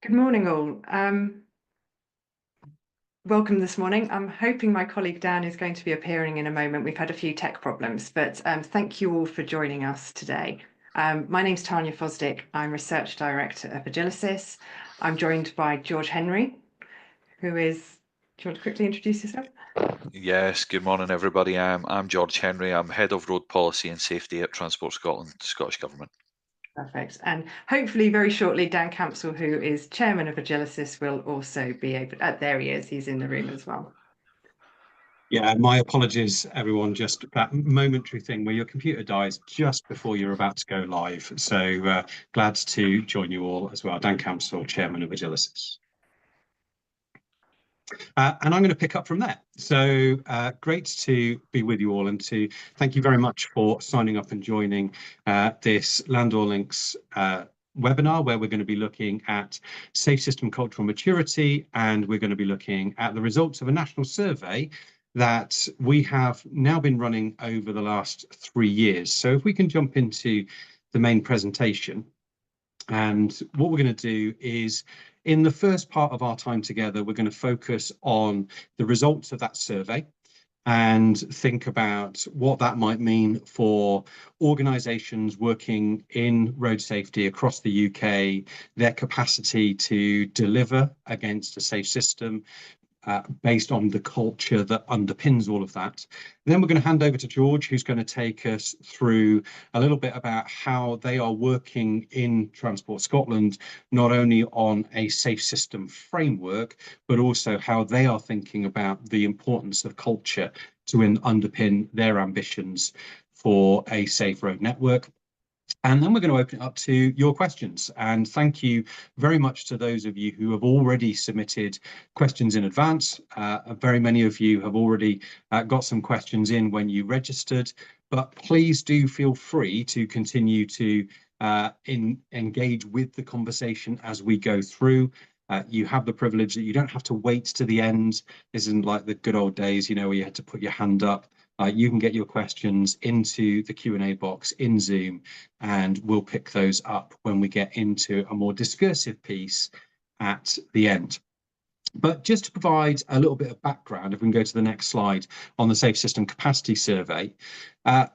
Good morning, all. Welcome this morning. I'm hoping my colleague Dan is going to be appearing in a moment. We've had a few tech problems, but thank you all for joining us today. My name's Tanya Fosdick. I'm Research Director of Agilysys. I'm joined by George Henry, who is... Do you want to quickly introduce yourself? Yes, good morning, everybody. I'm George Henry. I'm Head of Road Policy and Safety at Transport Scotland, Scottish Government. Perfect. And hopefully very shortly, Dan Campsall, who is Chairman of Agilysys, will also be able... there he is. He's in the room as well. Yeah, my apologies, everyone. Just that momentary thing where your computer dies just before you're about to go live. So glad to join you all as well. Dan Campsall, Chairman of Agilysys. And I'm going to pick up from there. So great to be with you all and to thank you very much for signing up and joining this Landor Links webinar, where we're going to be looking at safe system cultural maturity, and we're going to be looking at the results of a national survey that we have now been running over the last 3 years. So if we can jump into the main presentation, and what we're going to do is, in the first part of our time together, we're going to focus on the results of that survey and think about what that might mean for organisations working in road safety across the UK, their capacity to deliver against a safe system, based on the culture that underpins all of that. And then we're going to hand over to George, who's going to take us through a little bit about how they are working in Transport Scotland, not only on a safe system framework, but also how they are thinking about the importance of culture to underpin their ambitions for a safe road network. And then we're going to open it up to your questions. And thank you very much to those of you who have already submitted questions in advance. Very many of you have already got some questions in when you registered, but please do feel free to continue to engage with the conversation as we go through. You have the privilege that you don't have to wait to the end. This isn't like the good old days, where you had to put your hand up. You can get your questions into the Q&A box in Zoom, and we'll pick those up when we get into a more discursive piece at the end. But just to provide a little bit of background, if we can go to the next slide on the Safe System Capacity Survey. A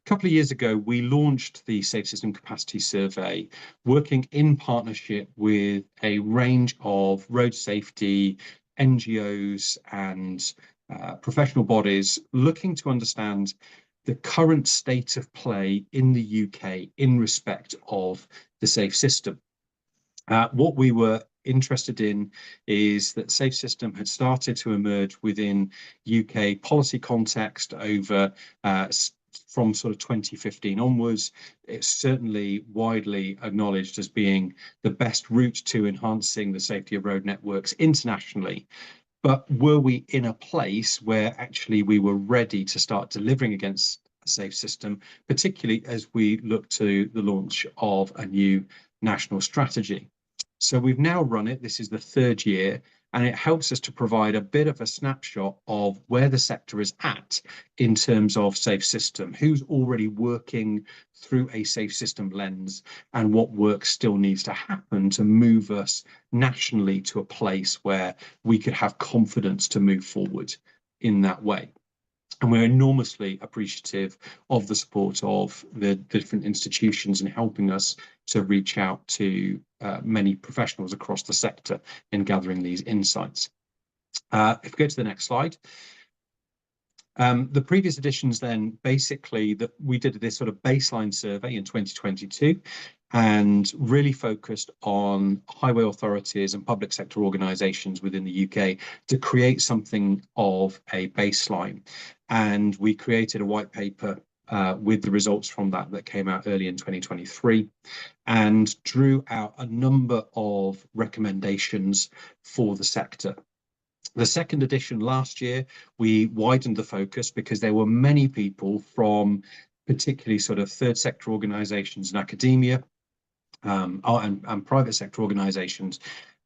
couple of years ago, we launched the Safe System Capacity Survey, working in partnership with a range of road safety NGOs and professional bodies, looking to understand the current state of play in the UK in respect of the safe system. What we were interested in is that safe system had started to emerge within UK policy context over from sort of 2015 onwards. It's certainly widely acknowledged as being the best route to enhancing the safety of road networks internationally. But were we in a place where actually we were ready to start delivering against a safe system, particularly as we look to the launch of a new national strategy? So we've now run it. This is the 3rd year, and it helps us to provide a bit of a snapshot of where the sector is at in terms of safe system, who's already working through a safe system lens, and what work still needs to happen to move us nationally to a place where we could have confidence to move forward in that way. And we're enormously appreciative of the support of the different institutions in helping us to reach out to many professionals across the sector in gathering these insights. If we go to the next slide. The previous editions then, basically, that we did this sort of baseline survey in 2022 and really focused on highway authorities and public sector organisations within the UK to create something of a baseline. And we created a white paper with the results from that came out early in 2023, and drew out a number of recommendations for the sector. The second edition last year, we widened the focus because there were many people from particularly sort of third sector organisations and academia and private sector organisations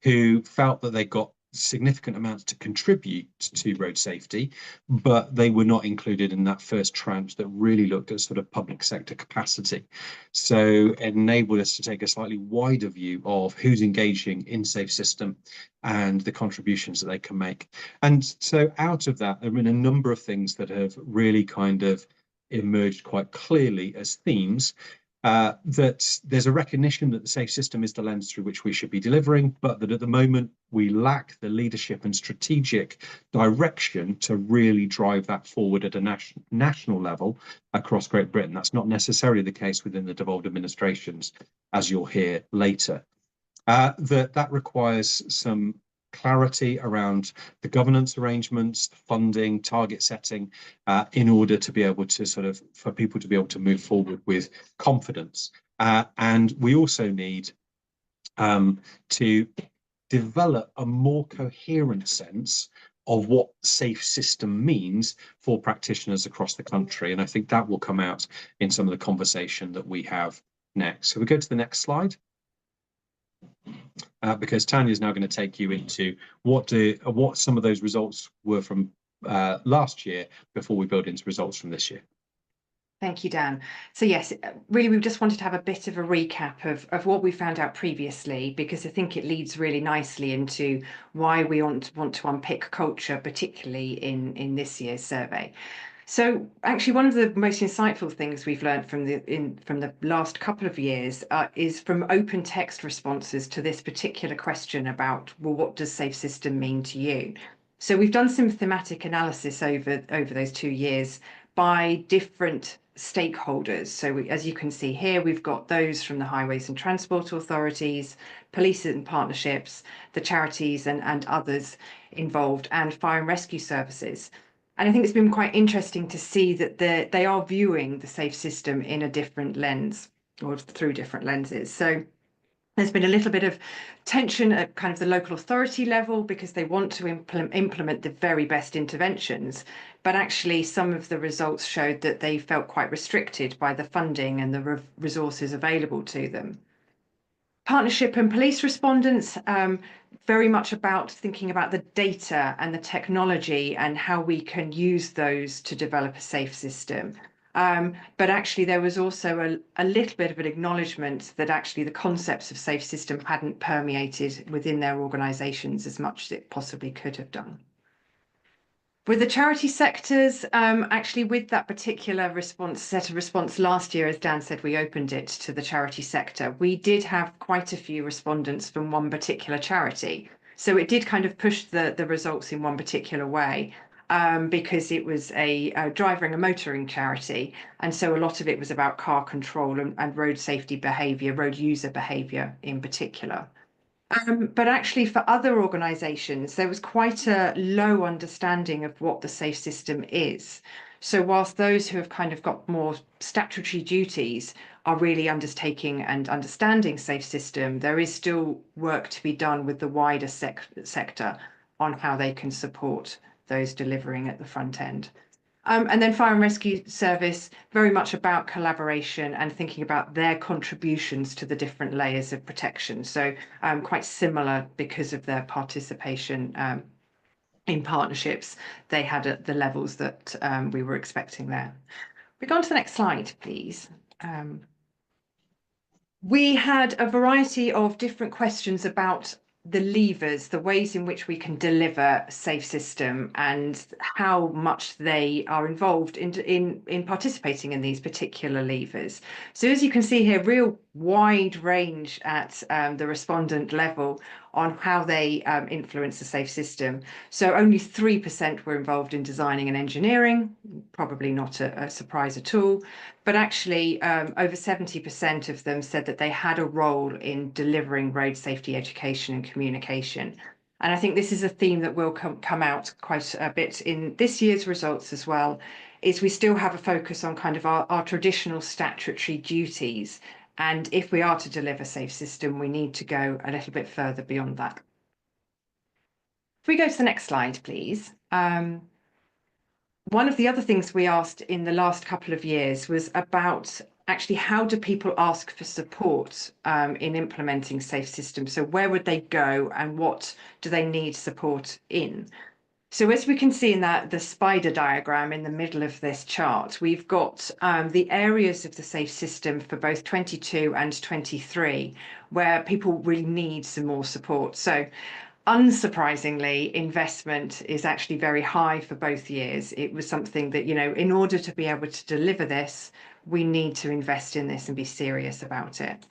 who felt that they got significant amounts to contribute to road safety, but they were not included in that first tranche that really looked at sort of public sector capacity. So it enabled us to take a slightly wider view of who's engaging in Safe System and the contributions that they can make. And so out of that, there have been a number of things that have really kind of emerged quite clearly as themes. That there's a recognition that the Safe System is the lens through which we should be delivering, but that at the moment we lack the leadership and strategic direction to really drive that forward at a national level across Great Britain. That's not necessarily the case within the devolved administrations, as you'll hear later. That requires some clarity around the governance arrangements, the funding, target setting, in order to be able to for people to be able to move forward with confidence. And we also need to develop a more coherent sense of what Safe System means for practitioners across the country. And I think that will come out in some of the conversation that we have next. So we go to the next slide. Because Tanya is now going to take you into what some of those results were from last year before we build into results from this year. Thank you, Dan. So yes, really, we just wanted to have a bit of a recap of what we found out previously, because I think it leads really nicely into why we want to unpick culture, particularly in this year's survey. So actually, one of the most insightful things we've learned from the last couple of years is from open text responses to this particular question about, well, what does Safe System mean to you? So we've done some thematic analysis over those 2 years by different stakeholders. So as you can see here, we've got those from the highways and transport authorities, police and partnerships, the charities and others involved, and fire and rescue services. And I think it's been quite interesting to see that they are viewing the Safe System in a different lens, or through different lenses. So there's been a little bit of tension at kind of the local authority level because they want to implement the very best interventions, but actually some of the results showed that they felt quite restricted by the funding and the resources available to them. Partnership and police respondents, very much about thinking about the data and the technology and how we can use those to develop a safe system. But actually there was also a little bit of an acknowledgement that actually the concepts of safe system hadn't permeated within their organisations as much as it possibly could have done. With the charity sectors, actually with that particular set of response last year, as Dan said, we opened it to the charity sector. We did have quite a few respondents from one particular charity. So it did kind of push the results in one particular way, because it was a driving and motoring charity. And so a lot of it was about car control and road safety behaviour, road user behaviour in particular. But actually for other organisations, there was quite a low understanding of what the Safe System is. So whilst those who have kind of got more statutory duties are really undertaking and understanding Safe System, there is still work to be done with the wider sector on how they can support those delivering at the front end. And then fire and rescue service, very much about collaboration and thinking about their contributions to the different layers of protection. So quite similar because of their participation in partnerships, they had at the levels that we were expecting there. We go on to the next slide, please. We had a variety of different questions about the levers, the ways in which we can deliver a safe system and how much they are involved in participating in these particular levers. So as you can see here, real wide range at the respondent level on how they influence the safe system. So only 3% were involved in designing and engineering, probably not a surprise at all. But actually, over 70% of them said that they had a role in delivering road safety education and communication. And I think this is a theme that will come out quite a bit in this year's results as well, is we still have a focus on kind of our traditional statutory duties. And if we are to deliver safe system, we need to go a little bit further beyond that. If we go to the next slide, please. One of the other things we asked in the last couple of years was about actually, how do people ask for support in implementing safe systems? So where would they go and what do they need support in? So as we can see in the spider diagram in the middle of this chart, we've got the areas of the safe system for both 22 and 23, where people really need some more support. So unsurprisingly, investment is actually very high for both years. It was something that, in order to be able to deliver this, we need to invest in this and be serious about it.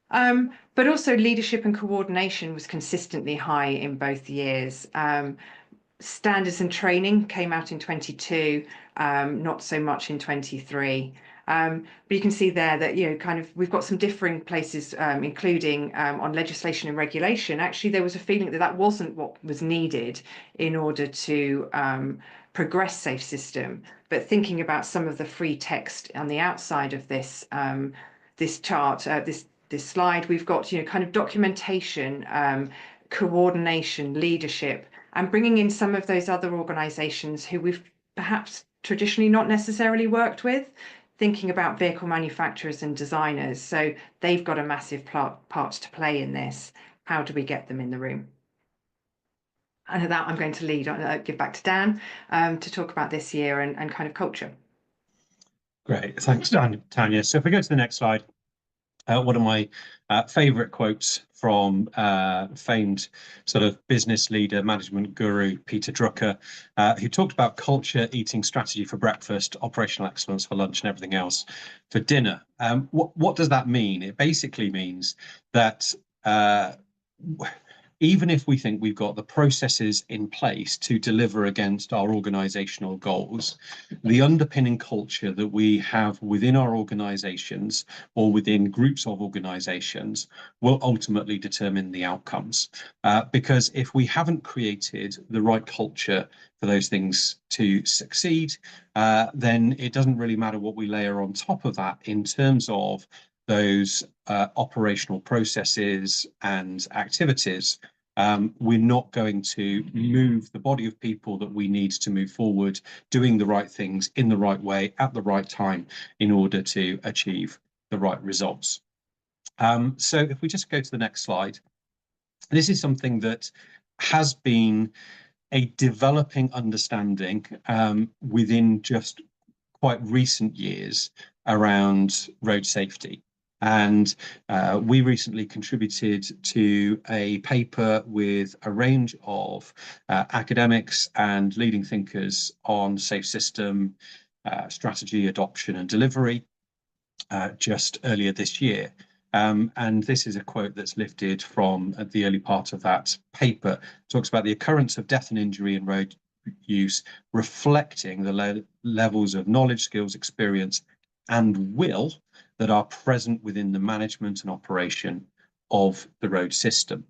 But also leadership and coordination was consistently high in both years. Standards and training came out in 22, not so much in 23. But you can see there that, kind of, we've got some differing places, including on legislation and regulation. Actually, there was a feeling that wasn't what was needed in order to progress safe system. But thinking about some of the free text on the outside of this this chart, this slide, we've got, kind of documentation, coordination, leadership, and bringing in some of those other organisations who we've perhaps traditionally not necessarily worked with, thinking about vehicle manufacturers and designers. So they've got a massive part to play in this. How do we get them in the room? And at that, I'm going to give back to Dan to talk about this year and kind of culture. Great, thanks, Tanya. So if we go to the next slide, one of my favourite quotes from famed sort of business leader, management guru, Peter Drucker, who talked about culture, eating strategy for breakfast, operational excellence for lunch, and everything else for dinner. What does that mean? It basically means that even if we think we've got the processes in place to deliver against our organizational goals, the underpinning culture that we have within our organizations or within groups of organizations will ultimately determine the outcomes. Because if we haven't created the right culture for those things to succeed, then it doesn't really matter what we layer on top of that in terms of those operational processes and activities. We're not going to move the body of people that we need to move forward, doing the right things in the right way at the right time in order to achieve the right results. So if we just go to the next slide, this is something that has been a developing understanding within just quite recent years around road safety. And we recently contributed to a paper with a range of academics and leading thinkers on safe system strategy, adoption and delivery just earlier this year. And this is a quote that's lifted from the early part of that paper. It talks about the occurrence of death and injury in road use, reflecting the levels of knowledge, skills, experience and will that are present within the management and operation of the road system.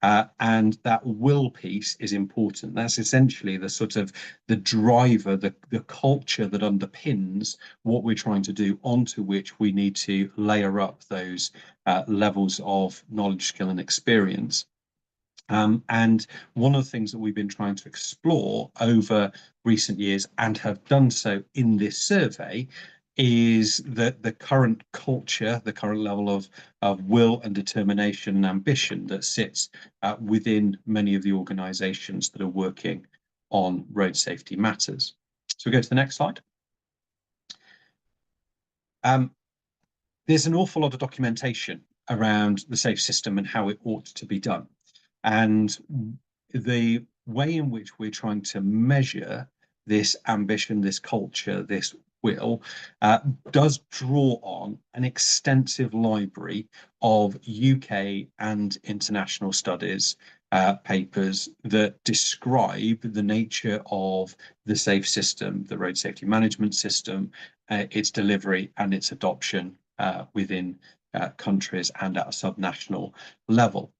And that will piece is important. That's essentially the sort of the driver, the culture that underpins what we're trying to do, onto which we need to layer up those levels of knowledge, skill and experience. And one of the things that we've been trying to explore over recent years and have done so in this survey is that the current culture, the current level of will and determination and ambition that sits within many of the organisations that are working on road safety matters. So we go to the next slide. There's an awful lot of documentation around the safe system and how it ought to be done. And the way in which we're trying to measure this ambition, this culture, this will, does draw on an extensive library of UK and international studies, papers that describe the nature of the safe system, the road safety management system, its delivery and its adoption within countries and at a subnational level.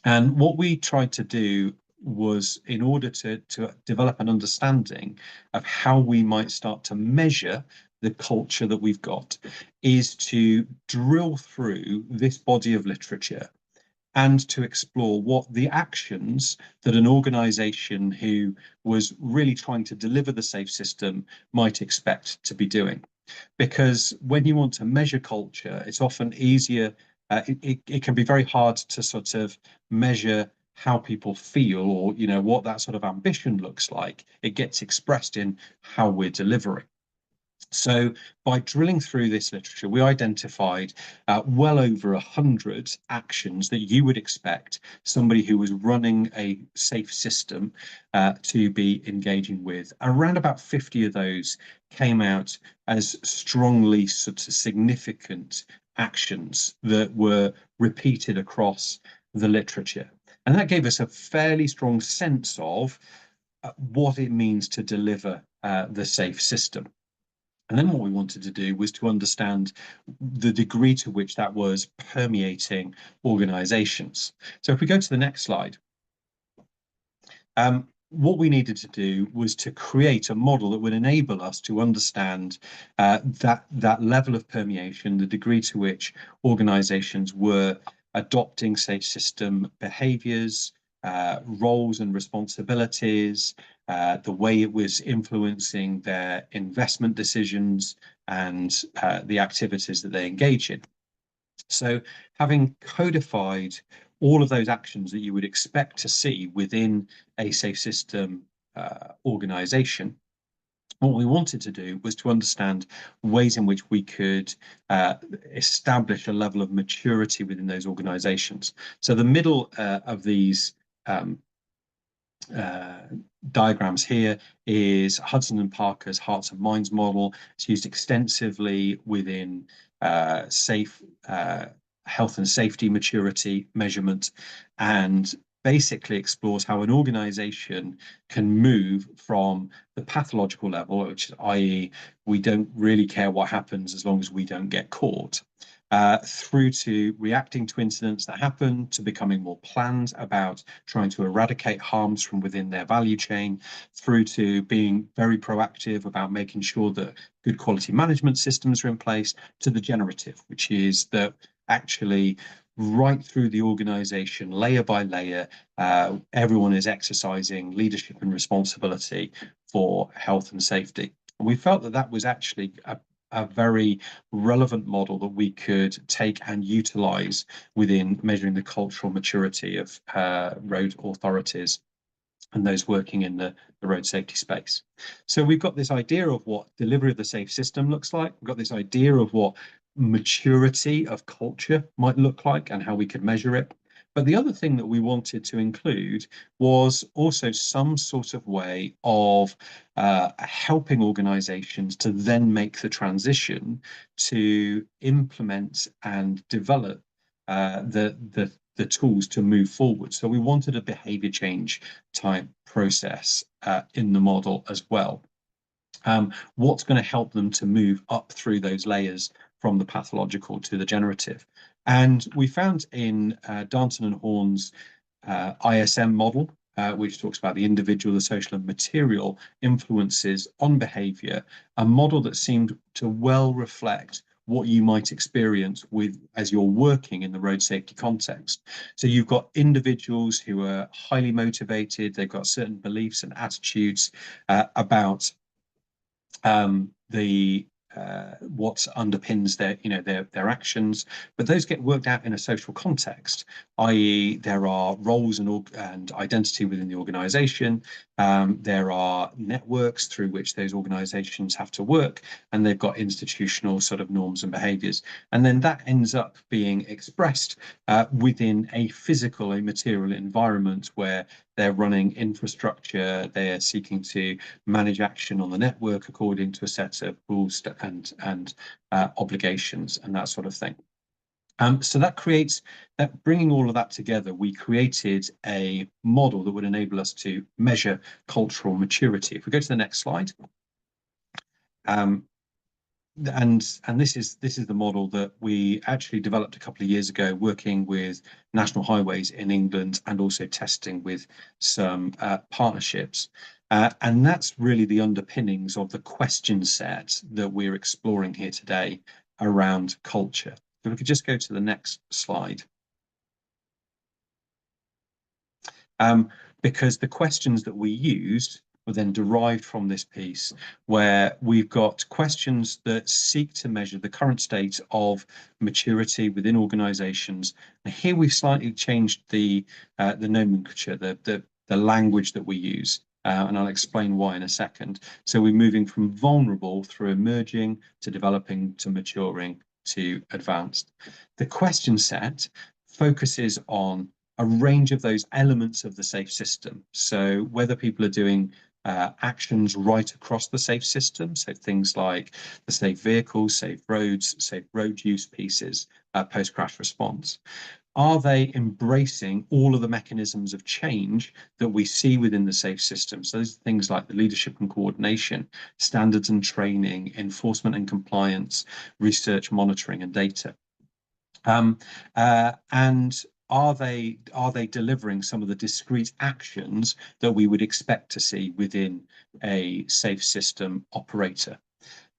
And what we tried to do was, in order to develop an understanding of how we might start to measure the culture that we've got, is to drill through this body of literature and to explore what the actions that an organisation who was really trying to deliver the safe system might expect to be doing. because when you want to measure culture, it's often easier. It can be very hard to sort of measure how people feel, or what that sort of ambition looks like. It gets expressed in how we're delivering. So by drilling through this literature, we identified well over 100 actions that you would expect somebody who was running a safe system to be engaging with. Around about 50 of those came out as strongly sort of significant actions that were repeated across the literature. And that gave us a fairly strong sense of what it means to deliver the safe system. And then what we wanted to do was to understand the degree to which that was permeating organizations. So if we go to the next slide, what we needed to do was to create a model that would enable us to understand that level of permeation, the degree to which organizations were adopting safe system behaviors, roles and responsibilities, the way it was influencing their investment decisions and the activities that they engage in. So having codified all of those actions that you would expect to see within a safe system organization, what we wanted to do was to understand ways in which we could establish a level of maturity within those organizations. So the middle of these diagrams here is Hudson and Parker's Hearts and Minds model. It's used extensively within safe health and safety maturity measurement, and basically explores how an organization can move from the pathological level, which is i.e. we don't really care what happens as long as we don't get caught, through to reacting to incidents that happen, to becoming more planned about trying to eradicate harms from within their value chain, through to being very proactive about making sure that good quality management systems are in place, to the generative, which is that actually right through the organization, layer by layer, everyone is exercising leadership and responsibility for health and safety. And we felt that that was actually a very relevant model that we could take and utilize within measuring the cultural maturity of road authorities and those working in the road safety space. So we've got this idea of what delivery of the safe system looks like. We've got this idea of what maturity of culture might look like and how we could measure it. But the other thing that we wanted to include was also some sort of way of helping organizations to then make the transition to implement and develop the tools to move forward. So we wanted a behavior change type process in the model as well. What's going to help them to move up through those layers from the pathological to the generative? And we found in Darnton and Horn's ISM model, which talks about the individual, the social and material influences on behavior, a model that seemed to well reflect what you might experience with as you're working in the road safety context. So you've got individuals who are highly motivated, they've got certain beliefs and attitudes about what underpins their actions, but those get worked out in a social context, i.e. there are roles and identity within the organization, there are networks through which those organizations have to work, and they've got institutional sort of norms and behaviors, and then that ends up being expressed within a physical, a material environment where they're running infrastructure, they're seeking to manage action on the network according to a set of rules and obligations and that sort of thing. So that creates that, bringing all of that together, we created a model that would enable us to measure cultural maturity. If we go to the next slide. And this is the model that we actually developed a couple of years ago, working with National Highways in England and also testing with some partnerships. And that's really the underpinnings of the question set that we're exploring here today around culture. If we could just go to the next slide. Because the questions that we used were then derived from this piece, where we've got questions that seek to measure the current state of maturity within organizations. And here we've slightly changed the nomenclature, the language that we use. And I'll explain why in a second. So we're moving from vulnerable through emerging to developing to maturing to advanced. The question set focuses on a range of those elements of the safe system. So whether people are doing actions right across the safe system, so things like the safe vehicles, safe roads, safe road use pieces, post-crash response. Are they embracing all of the mechanisms of change that we see within the safe system? So those are things like the leadership and coordination, standards and training, enforcement and compliance, research, monitoring, and data. And are they delivering some of the discrete actions that we would expect to see within a safe system operator?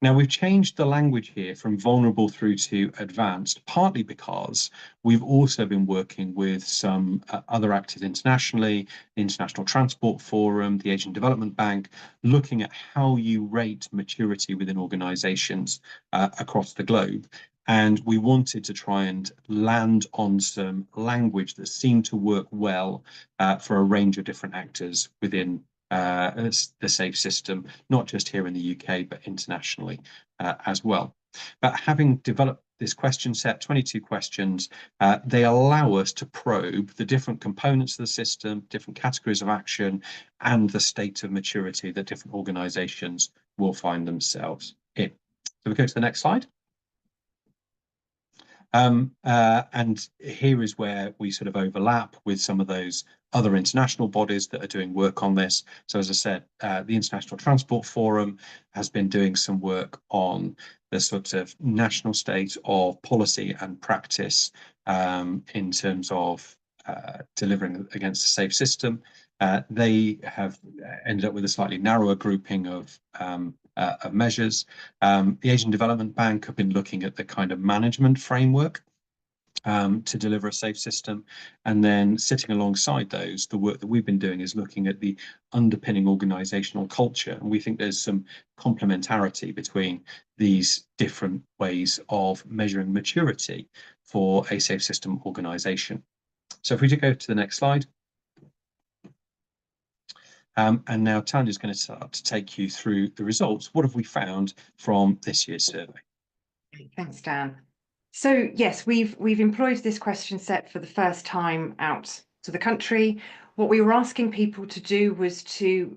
Now, we've changed the language here from vulnerable through to advanced, partly because we've also been working with some other actors internationally, the International Transport Forum, the Asian Development Bank, looking at how you rate maturity within organizations across the globe. And we wanted to try and land on some language that seemed to work well for a range of different actors within the safe system, not just here in the UK, but internationally as well. But having developed this question set, 22 questions, they allow us to probe the different components of the system, different categories of action, and the state of maturity that different organizations will find themselves in. So we go to the next slide. And here is where we sort of overlap with some of those other international bodies that are doing work on this. So as I said, the International Transport Forum has been doing some work on the sort of national state of policy and practice in terms of delivering against a safe system. They have ended up with a slightly narrower grouping of measures. The Asian Development Bank have been looking at the kind of management framework to deliver a safe system. And then sitting alongside those, the work that we've been doing is looking at the underpinning organizational culture. And we think there's some complementarity between these different ways of measuring maturity for a safe system organization. So if we go to the next slide. And now Tanya's going to start to take you through the results. What have we found from this year's survey? Thanks, Dan. So yes, we've employed this question set for the first time out to the country. What we were asking people to do was to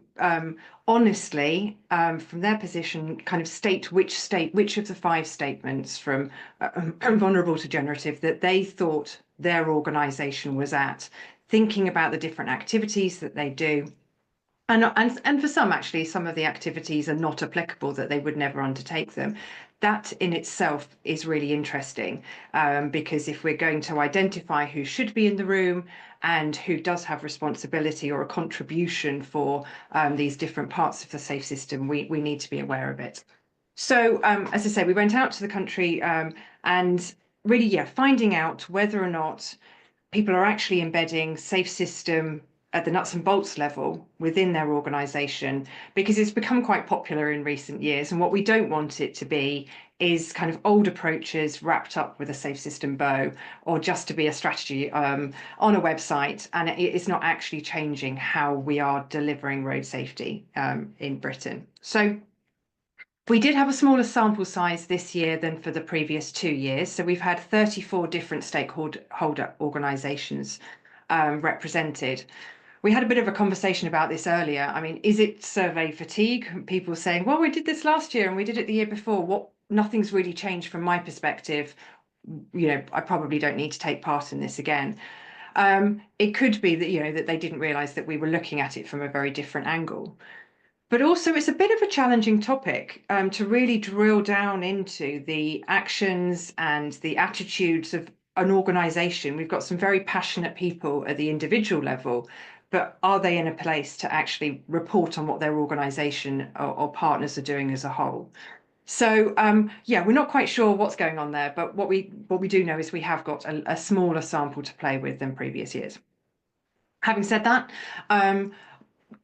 honestly, from their position, kind of state which of the 5 statements from vulnerable to generative that they thought their organisation was at, thinking about the different activities that they do. And for some, actually, some of the activities are not applicable, that they would never undertake them. That in itself is really interesting, because if we're going to identify who should be in the room and who does have responsibility or a contribution for these different parts of the safe system, we need to be aware of it. So, as I say, we went out to the country and really, finding out whether or not people are actually embedding safe system at the nuts and bolts level within their organisation, because it's become quite popular in recent years. And what we don't want it to be is kind of old approaches wrapped up with a safe system bow, or just to be a strategy on a website, and it's not actually changing how we are delivering road safety in Britain. So we did have a smaller sample size this year than for the previous 2 years. So we've had 34 different stakeholder organisations represented. We had a bit of a conversation about this earlier. I mean, is it survey fatigue? People saying, well, we did this last year and we did it the year before. Nothing's really changed from my perspective. You know, I probably don't need to take part in this again. It could be that, you know, that they didn't realise that we were looking at it from a very different angle. But also it's a bit of a challenging topic to really drill down into the actions and the attitudes of an organisation. We've got some very passionate people at the individual level, but are they in a place to actually report on what their organisation or partners are doing as a whole? So we're not quite sure what's going on there, but what we do know is we have got a smaller sample to play with than previous years. Having said that,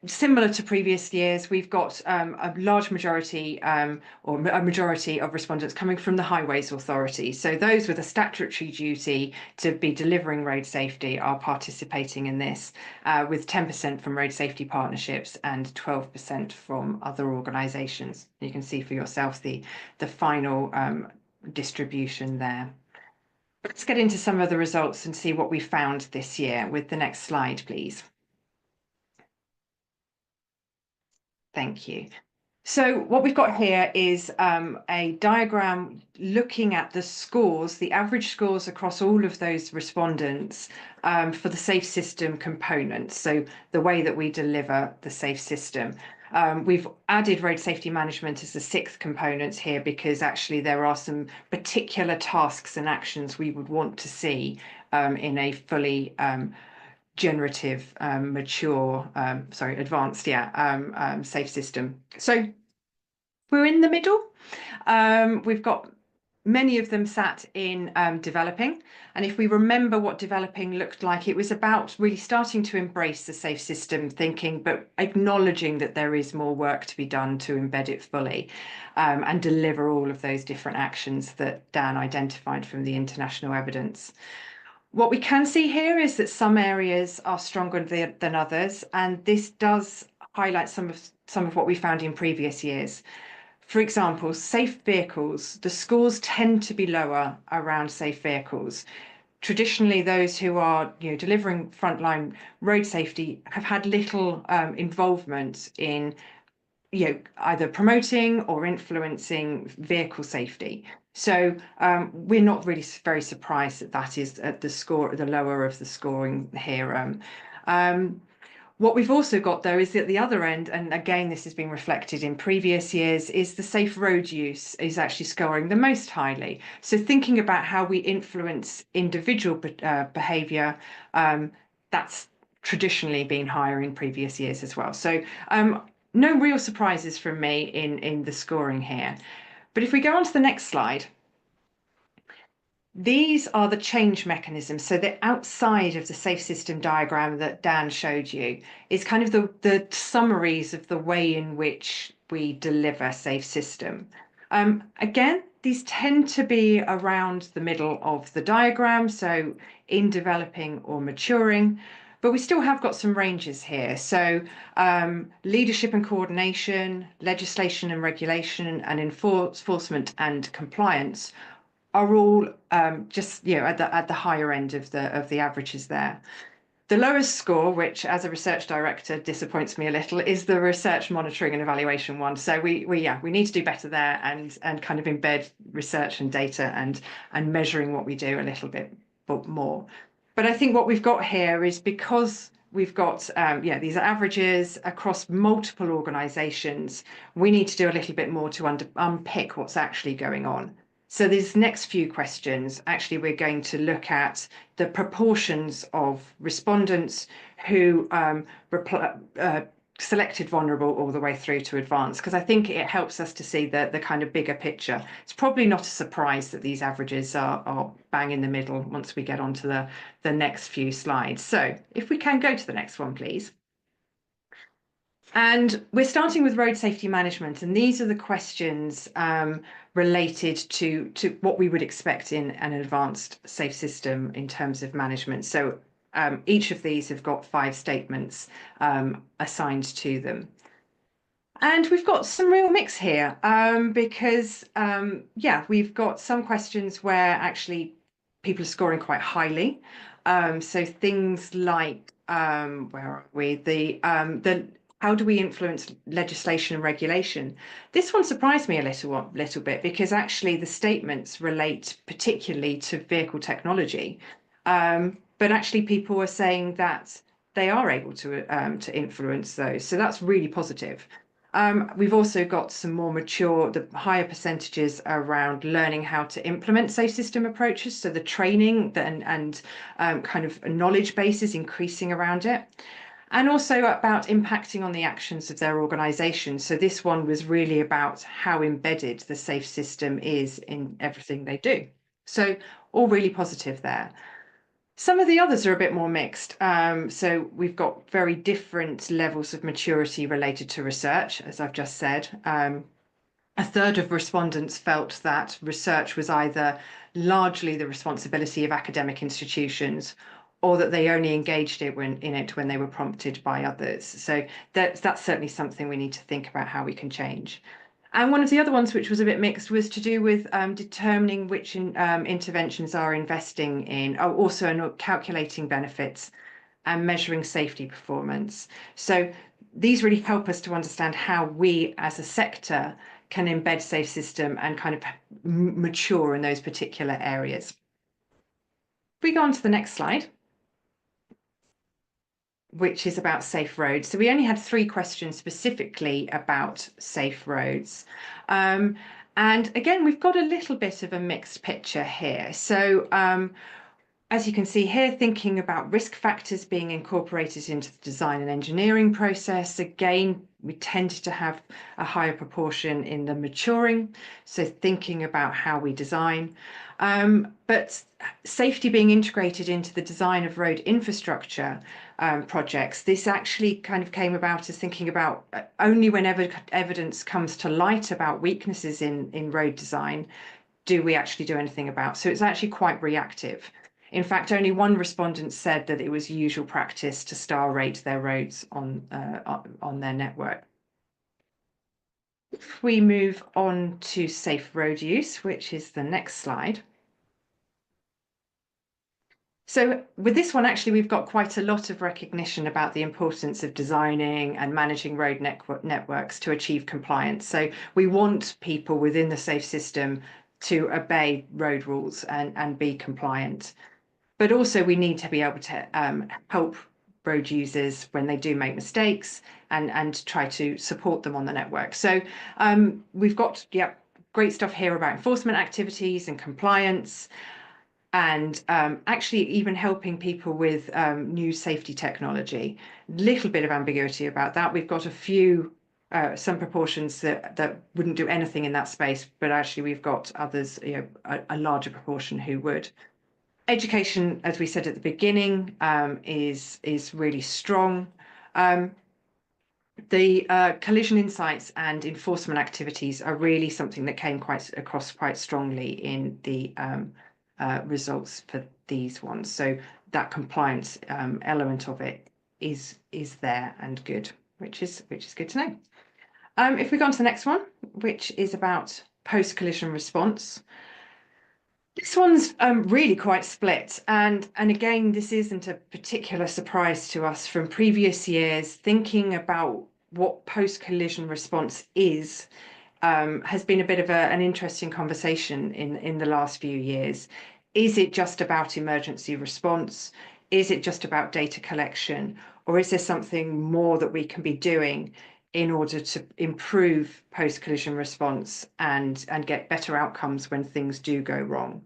similar to previous years, we've got a large majority or a majority of respondents coming from the Highways Authority. So those with a statutory duty to be delivering road safety are participating in this, with 10% from road safety partnerships and 12% from other organisations. You can see for yourself the final distribution there. Let's get into some of the results and see what we found this year with the next slide, please. Thank you. So what we've got here is a diagram looking at the scores, the average scores across all of those respondents for the safe system components. So the way that we deliver the safe system. We've added road safety management as the 6th component here because actually there are some particular tasks and actions we would want to see in a fully generative, advanced, safe system. So we're in the middle. We've got many of them sat in developing. And if we remember what developing looked like, it was about really starting to embrace the safe system thinking, but acknowledging that there is more work to be done to embed it fully and deliver all of those different actions that Dan identified from the international evidence. What we can see here is that some areas are stronger than others, and this does highlight some of what we found in previous years. For example, safe vehicles, the scores tend to be lower around safe vehicles. Traditionally, those who are delivering frontline road safety have had little involvement in either promoting or influencing vehicle safety. So we're not really very surprised that is at the lower of the scoring here. What we've also got, though, is at the other end, and again, this has been reflected in previous years, is the safe road use is actually scoring the most highly. So thinking about how we influence individual behaviour, that's traditionally been higher in previous years as well. So no real surprises from me in the scoring here. But if we go on to the next slide, these are the change mechanisms. So the outside of the safe system diagram that Dan showed you is kind of the summaries of the way in which we deliver safe system. Again, these tend to be around the middle of the diagram, so in developing or maturing. But we still have got some ranges here. So leadership and coordination, legislation and regulation, and enforcement and compliance are all just at the higher end of the averages there. The lowest score, which as a research director disappoints me a little, is the research monitoring and evaluation one. So we need to do better there and kind of embed research and data and measuring what we do a little bit more. But I think what we've got here is because we've got these averages across multiple organisations, we need to do a little bit more to unpick what's actually going on. So these next few questions, actually, we're going to look at the proportions of respondents who selected vulnerable all the way through to advanced, because I think it helps us to see the kind of bigger picture. It's probably not a surprise that these averages are bang in the middle once we get onto the next few slides. So if we can go to the next one, please. And we're starting with road safety management, and these are the questions related to what we would expect in an advanced safe system in terms of management. So each of these have got 5 statements assigned to them. And we've got some real mix here because, we've got some questions where actually people are scoring quite highly. So things like, where are we? The how do we influence legislation and regulation? This one surprised me a little bit because actually the statements relate particularly to vehicle technology, but actually people were saying that they are able to influence those. So that's really positive. We've also got some more mature, the higher percentages around learning how to implement safe system approaches. So the training and kind of knowledge base is increasing around it. And also about impacting on the actions of their organisation. So this one was really about how embedded the safe system is in everything they do. So all really positive there. Some of the others are a bit more mixed. So we've got very different levels of maturity related to research, as I've just said. A third of respondents felt that research was either largely the responsibility of academic institutions or that they only engaged in it when they were prompted by others. So that's certainly something we need to think about how we can change. And one of the other ones, which was a bit mixed, was to do with determining which interventions are investing in, also calculating benefits and measuring safety performance. So these really help us to understand how we as a sector can embed safe system and kind of mature in those particular areas. If we go on to the next slide, which is about safe roads. So we only had 3 questions specifically about safe roads. And again, we've got a little bit of a mixed picture here. So as you can see here, thinking about risk factors being incorporated into the design and engineering process. Again, we tended to have a higher proportion in the maturing, so thinking about how we design. But safety being integrated into the design of road infrastructure projects, this actually kind of came about as thinking about only whenever evidence comes to light about weaknesses in road design, do we actually do anything about. So it's actually quite reactive. In fact, only one respondent said that it was usual practice to star rate their roads on their network. If we move on to safe road use, which is the next slide. So with this one, actually, we've got quite a lot of recognition about the importance of designing and managing road networks to achieve compliance. So we want people within the safe system to obey road rules and be compliant. But also we need to be able to help road users when they do make mistakes and try to support them on the network. So we've got great stuff here about enforcement activities and compliance, and actually even helping people with new safety technology. Little bit of ambiguity about that. We've got a few some proportions that wouldn't do anything in that space, but actually we've got others, a larger proportion who would. Education, as we said at the beginning, is really strong. The collision insights and enforcement activities are really something that came across quite strongly in the results for these ones. So that compliance element of it is there and good, which is good to know. If we go on to the next one, which is about post-collision response. This one's really quite split, and again, this isn't a particular surprise to us from previous years. Thinking about what post-collision response is has been a bit of an interesting conversation in the last few years. Is it just about emergency response? Is it just about data collection? Or is there something more that we can be doing in order to improve post-collision response and get better outcomes when things do go wrong?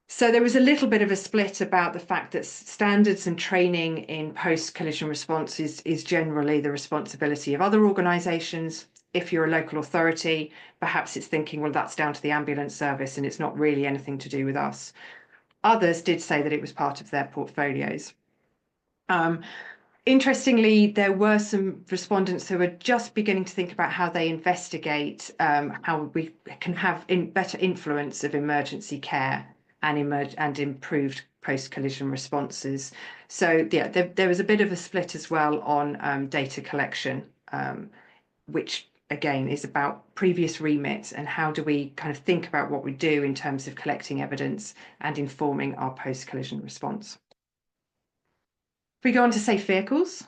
So there was a little bit of a split about the fact that standards and training in post-collision response is generally the responsibility of other organisations. If you're a local authority, perhaps it's thinking, well, that's down to the ambulance service and it's not really anything to do with us. Others did say that it was part of their portfolios. Interestingly, there were some respondents who were just beginning to think about how they investigate how we can have better influence of emergency care and improved post-collision responses. So yeah, there was a bit of a split as well on data collection, which again is about previous remits and how do we kind of think about what we do in terms of collecting evidence and informing our post-collision response. If we go on to safe vehicles.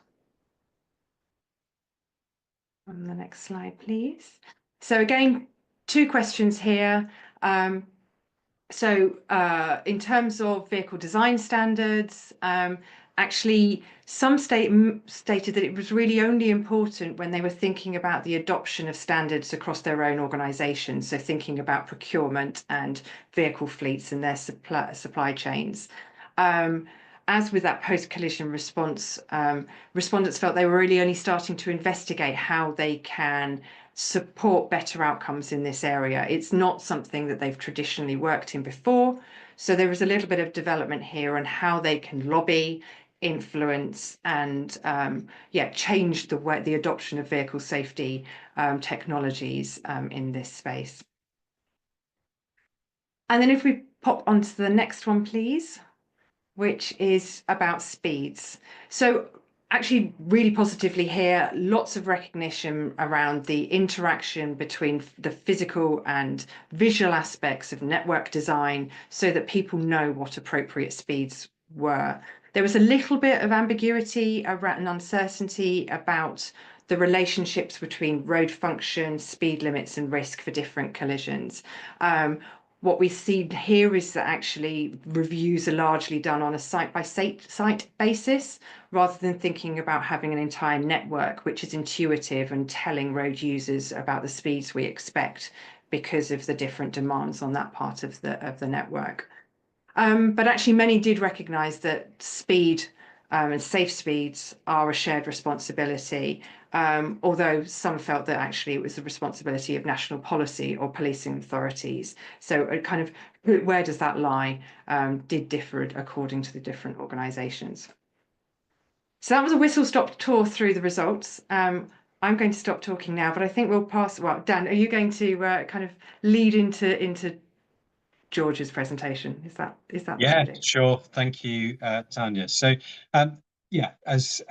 On the next slide, please. So again, 2 questions here. In terms of vehicle design standards, actually some stated that it was really only important when they were thinking about the adoption of standards across their own organisations. So thinking about procurement and vehicle fleets and their supply chains. As with that post-collision response, respondents felt they were really only starting to investigate how they can support better outcomes in this area. It's not something that they've traditionally worked in before. So there is a little bit of development here on how they can lobby, influence, and change the adoption of vehicle safety technologies in this space. And then if we pop onto the next one, please, which is about speeds. So actually really positively here, lots of recognition around the interaction between the physical and visual aspects of network design so that people know what appropriate speeds were. There was a little bit of ambiguity around and uncertainty about the relationships between road function, speed limits and risk for different collisions. What we see here is that actually reviews are largely done on a site-by-site basis, rather than thinking about having an entire network which is intuitive and telling road users about the speeds we expect because of the different demands on that part of the network. But actually many did recognise that speed and safe speeds are a shared responsibility, although some felt that actually it was the responsibility of national policy or policing authorities. So it kind of, where does that lie, did differ according to the different organisations. So that was a whistle-stop tour through the results. I'm going to stop talking now, but I think we'll pass. Well, Dan, are you going to kind of lead into George's presentation? Is that Yeah, what we do? sure. Thank you, Tanya. So, yeah, as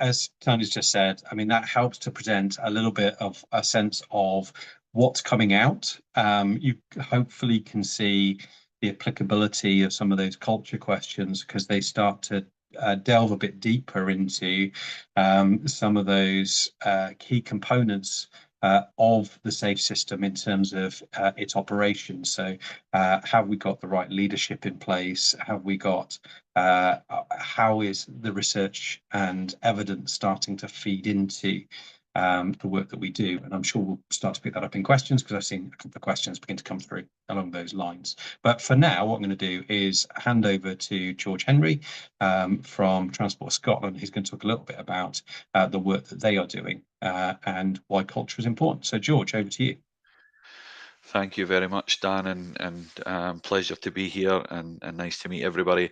Tanya's just said, I mean, that helps to present a little bit of a sense of what's coming out. You hopefully can see the applicability of some of those culture questions because they start to delve a bit deeper into some of those key components of the safe system in terms of its operation. So have we got the right leadership in place? Have we got how is the research and evidence starting to feed into the work that we do? And I'm sure we'll start to pick that up in questions because I've seen a couple of questions begin to come through along those lines. But for now, what I'm going to do is hand over to George Henry from Transport Scotland. He's going to talk a little bit about the work that they are doing and why culture is important. So George, over to you. Thank you very much, Dan, and pleasure to be here and nice to meet everybody.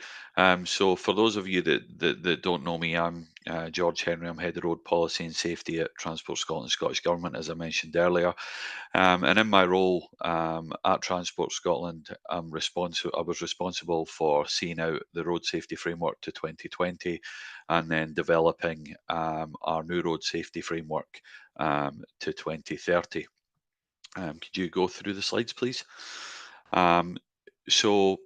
So for those of you that don't know me, I'm George Henry. I'm Head of Road Policy and Safety at Transport Scotland, Scottish Government, as I mentioned earlier. And in my role at Transport Scotland, I was responsible for seeing out the road safety framework to 2020 and then developing our new road safety framework to 2030. Could you go through the slides, please? So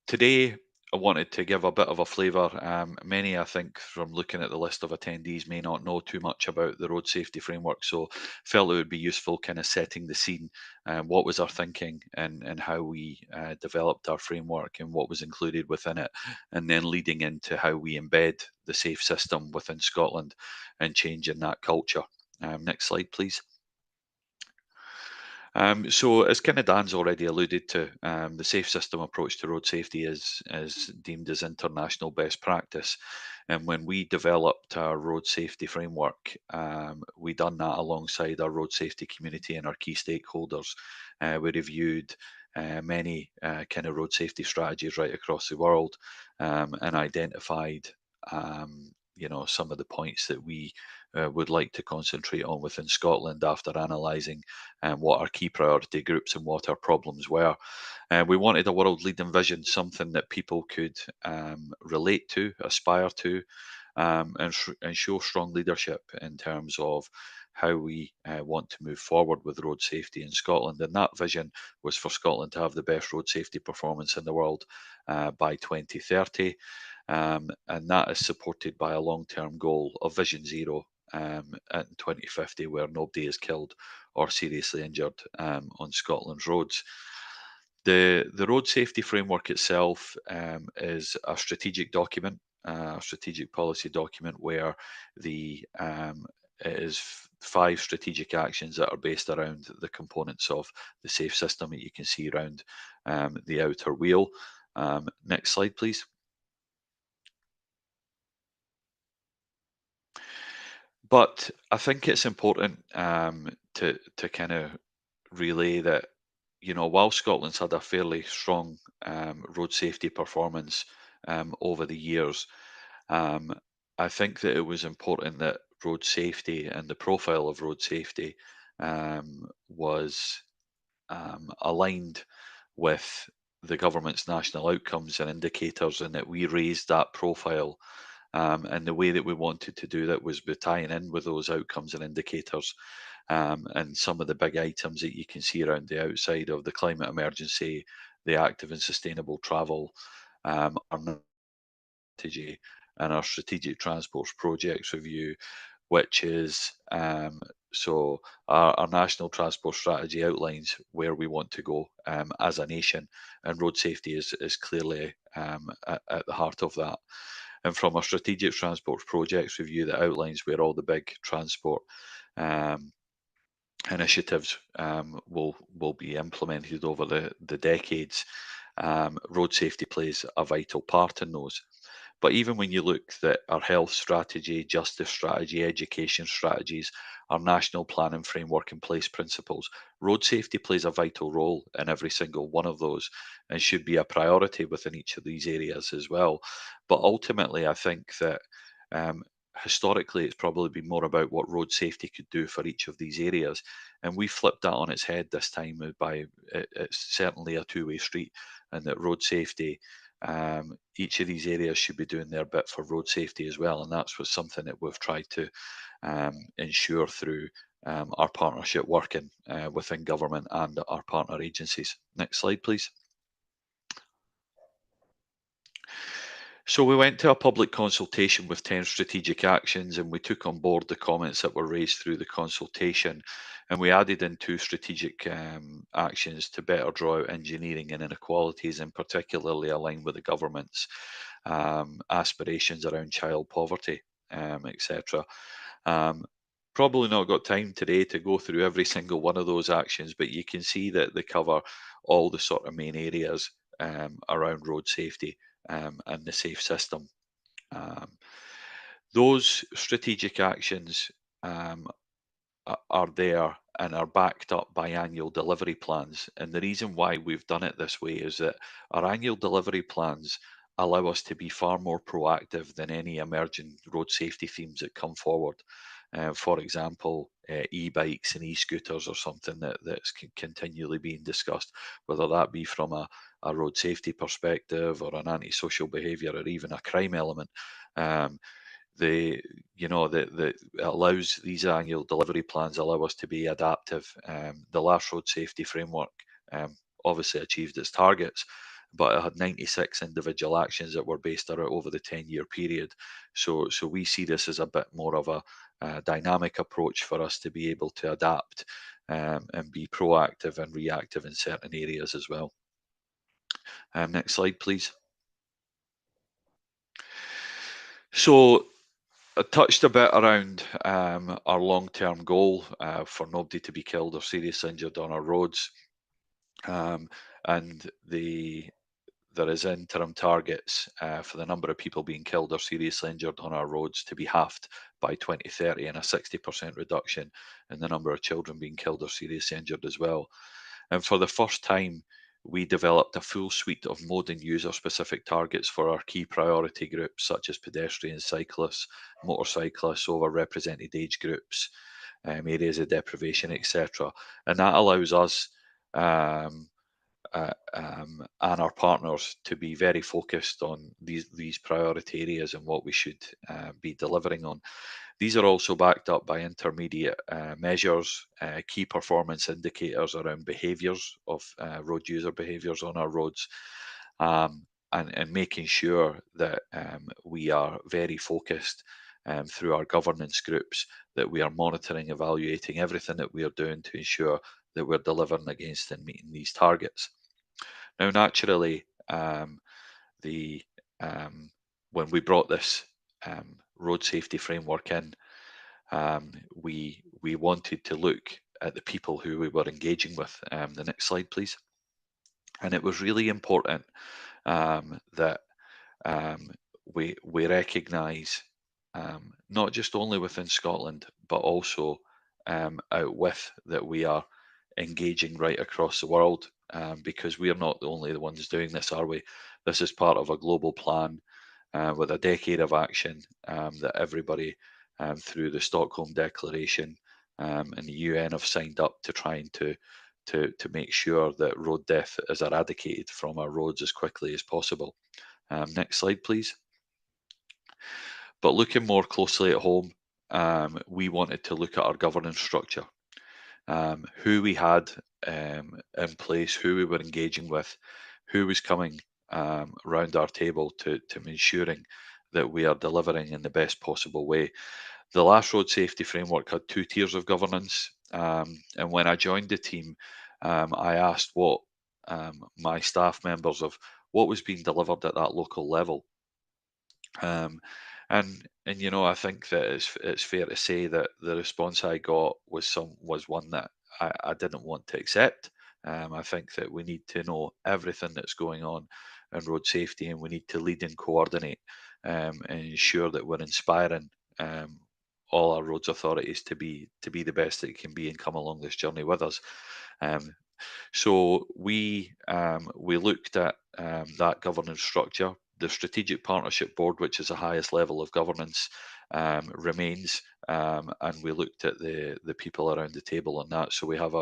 today I wanted to give a bit of a flavour. Many, I think, from looking at the list of attendees may not know too much about the road safety framework, so felt it would be useful kind of setting the scene, what was our thinking and how we developed our framework and what was included within it, and then leading into how we embed the safe system within Scotland and changing that culture. Next slide, please. So as kind of Dan's already alluded to, the safe system approach to road safety is deemed as international best practice. And when we developed our road safety framework, we done that alongside our road safety community and our key stakeholders. We reviewed many kind of road safety strategies right across the world and identified some of the points that we would like to concentrate on within Scotland after analysing what our key priority groups and what our problems were. We wanted a world leading vision, something that people could relate to, aspire to, and show strong leadership in terms of how we want to move forward with road safety in Scotland. And that vision was for Scotland to have the best road safety performance in the world by 2030. And that is supported by a long-term goal of Vision Zero in 2050, where nobody is killed or seriously injured on Scotland's roads. The road safety framework itself is a strategic document, a strategic policy document where it is 5 strategic actions that are based around the components of the safe system that you can see around the outer wheel. Next slide, please. But I think it's important to kind of relay that you know, while Scotland's had a fairly strong road safety performance over the years, I think that it was important that road safety and the profile of road safety was aligned with the government's national outcomes and indicators, and that we raised that profile. And the way that we wanted to do that was by tying in with those outcomes and indicators. And some of the big items that you can see around the outside of the climate emergency, the active and sustainable travel, our strategy, and our strategic transports projects review, which is so our national transport strategy outlines where we want to go as a nation, and road safety is clearly at the heart of that. And from a strategic transport projects review that outlines where all the big transport initiatives will be implemented over the decades, road safety plays a vital part in those. But even when you look at our health strategy, justice strategy, education strategies, our national planning framework and place principles, road safety plays a vital role in every single one of those and should be a priority within each of these areas as well. But ultimately, I think that historically it's probably been more about what road safety could do for each of these areas. And we flipped that on its head this time by it's certainly a two-way street, and that road safety, each of these areas should be doing their bit for road safety as well, and that's what's something that we've tried to ensure through our partnership working within government and our partner agencies. Next slide, please. So we went to a public consultation with 10 strategic actions, and we took on board the comments that were raised through the consultation, and we added in 2 strategic actions to better draw out engineering and inequalities, and particularly align with the government's aspirations around child poverty, etc. Probably not got time today to go through every single one of those actions, but you can see that they cover all the sort of main areas around road safety and the safe system. Those strategic actions are there and are backed up by annual delivery plans. And the reason why we've done it this way is that our annual delivery plans allow us to be far more proactive than any emerging road safety themes that come forward. For example, e-bikes and e-scooters are something that's continually being discussed, whether that be from a road safety perspective or an antisocial behaviour or even a crime element. It allows these annual delivery plans allow us to be adaptive. The last road safety framework obviously achieved its targets, but it had 96 individual actions that were based over the 10-year period. So we see this as a bit more of a dynamic approach for us to be able to adapt and be proactive and reactive in certain areas as well. Next slide, please. So I touched a bit around our long-term goal for nobody to be killed or seriously injured on our roads, and there is interim targets for the number of people being killed or seriously injured on our roads to be halved by 2030, and a 60% reduction in the number of children being killed or seriously injured as well. And for the first time, we developed a full suite of mode and user-specific targets for our key priority groups, such as pedestrians, cyclists, motorcyclists, overrepresented age groups, areas of deprivation, etc. And that allows us and our partners to be very focused on these priority areas and what we should be delivering on. These are also backed up by intermediate measures, key performance indicators around behaviours of road user behaviours on our roads, and making sure that we are very focused through our governance groups, that we are monitoring, evaluating everything that we are doing to ensure that we're delivering against and meeting these targets. Now, naturally, when we brought this road safety framework in, we wanted to look at the people who we were engaging with. The next slide, please. And it was really important that we recognise, not just only within Scotland, but also out with, that we are engaging right across the world, because we are not the only ones doing this, are we? This is part of a global plan with a decade of action that everybody through the Stockholm Declaration and the UN have signed up to trying to make sure that road death is eradicated from our roads as quickly as possible. Next slide, please. But looking more closely at home, we wanted to look at our governance structure, who we had in place, who we were engaging with, who was coming round our table to ensuring that we are delivering in the best possible way. The last road safety framework had 2 tiers of governance, and when I joined the team, I asked what my staff members of what was being delivered at that local level. And you know, I think that it's fair to say that the response I got was one that I didn't want to accept. I think that we need to know everything that's going on in road safety, and we need to lead and coordinate and ensure that we're inspiring all our roads authorities to be the best that it can be and come along this journey with us. Um, so we looked at that governance structure. The strategic partnership board, which is the highest level of governance, remains, and we looked at the people around the table on that. So we have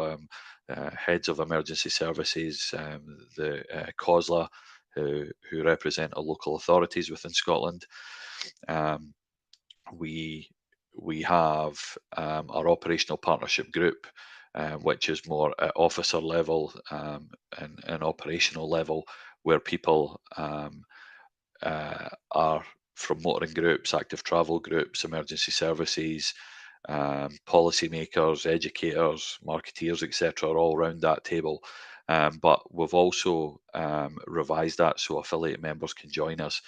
heads of emergency services, the COSLA, who represent our local authorities within Scotland. Um, we have our operational partnership group, which is more at officer level and operational level, where people are from motoring groups, active travel groups, emergency services, policymakers, educators, marketeers, etc., are all around that table. But we've also revised that so affiliate members can join us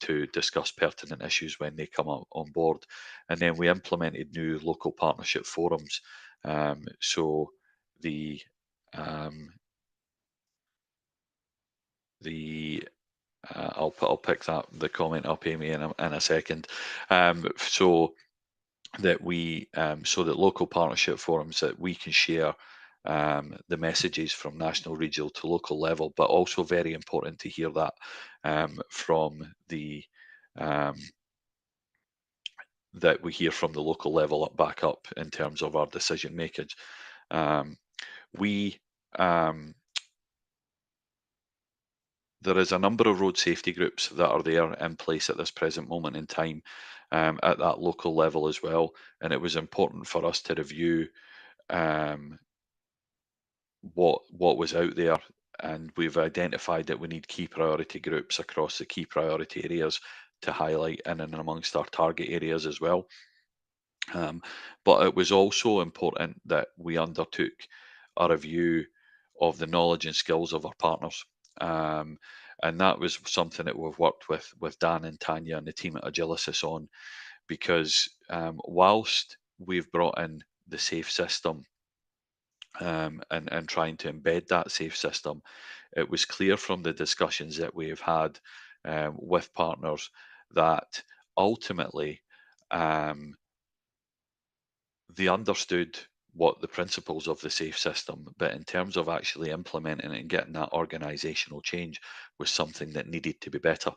to discuss pertinent issues when they come on board. And then we implemented new local partnership forums. So the I'll pick the comment up, Amy, in a second. So that so that local partnership forums, that we can share the messages from national, regional to local level, but also very important to hear that from that we hear from the local level back up in terms of our decision making. There is a number of road safety groups that are there in place at this present moment in time at that local level as well. And it was important for us to review what was out there. And we've identified that we need key priority groups across the key priority areas to highlight in and amongst our target areas as well. But it was also important that we undertook a review of the knowledge and skills of our partners. And that was something that we've worked with Dan and Tanya and the team at Agilicis on, because whilst we've brought in the safe system and trying to embed that safe system, it was clear from the discussions that we've had with partners that ultimately they understood what the principles of the safe system, but in terms of actually implementing it and getting that organizational change was something that needed to be better,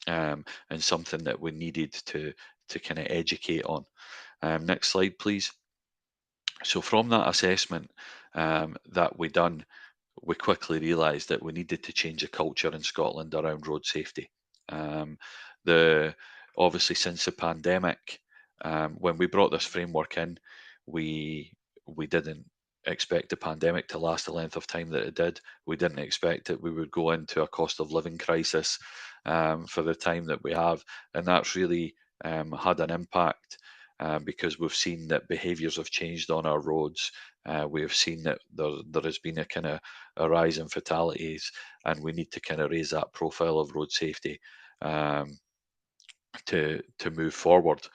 and something that we needed to kind of educate on. Next slide, please. So from that assessment that we done, we quickly realised that we needed to change the culture in Scotland around road safety. Obviously since the pandemic, when we brought this framework in, we didn't expect the pandemic to last the length of time that it did. We didn't expect that we would go into a cost of living crisis for the time that we have, and that's really had an impact because we've seen that behaviours have changed on our roads. We have seen that there has been a kind of a rise in fatalities, and we need to kind of raise that profile of road safety to move forward.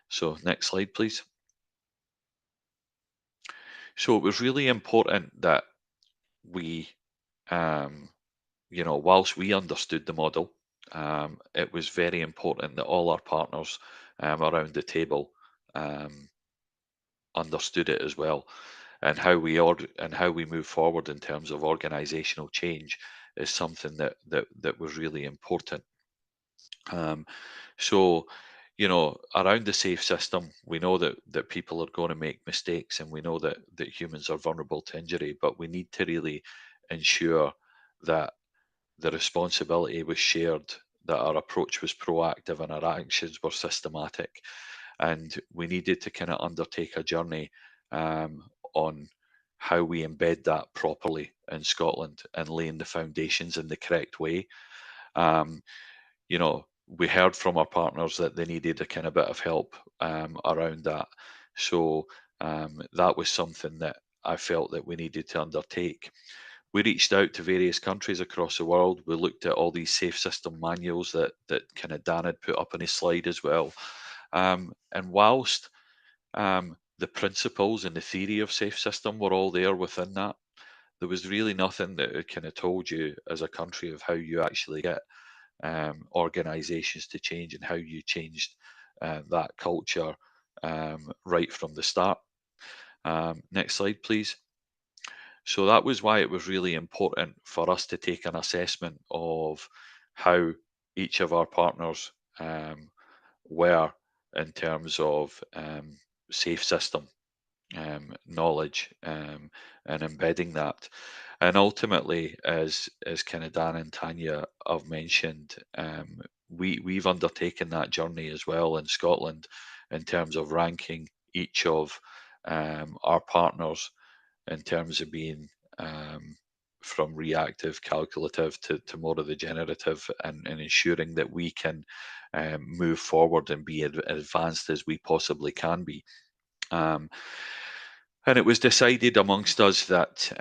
So next slide, please. So it was really important that we, whilst we understood the model, it was very important that all our partners around the table understood it as well. and how we move forward in terms of organisational change is something that was really important. So, around the safe system, we know that people are going to make mistakes, and we know that humans are vulnerable to injury, but we need to really ensure that the responsibility was shared, that our approach was proactive, and our actions were systematic. And we needed to kind of undertake a journey on how we embed that properly in Scotland and laying the foundations in the correct way. Um, we heard from our partners that they needed a kind of bit of help around that. So that was something that I felt that we needed to undertake. We reached out to various countries across the world. We looked at all these safe system manuals that kind of Dan had put up on his slide as well. And whilst the principles and the theory of safe system were all there within that, there was really nothing that kind of told you as a country of how you actually get organisations to change and how you changed that culture right from the start. Next slide, please. So that was why it was really important for us to take an assessment of how each of our partners were in terms of safe system knowledge and embedding that. And ultimately, as kind of Dan and Tanya have mentioned, we've undertaken that journey as well in Scotland in terms of ranking each of our partners in terms of being from reactive, calculative to more of the generative, and ensuring that we can move forward and be as advanced as we possibly can be. And it was decided amongst us that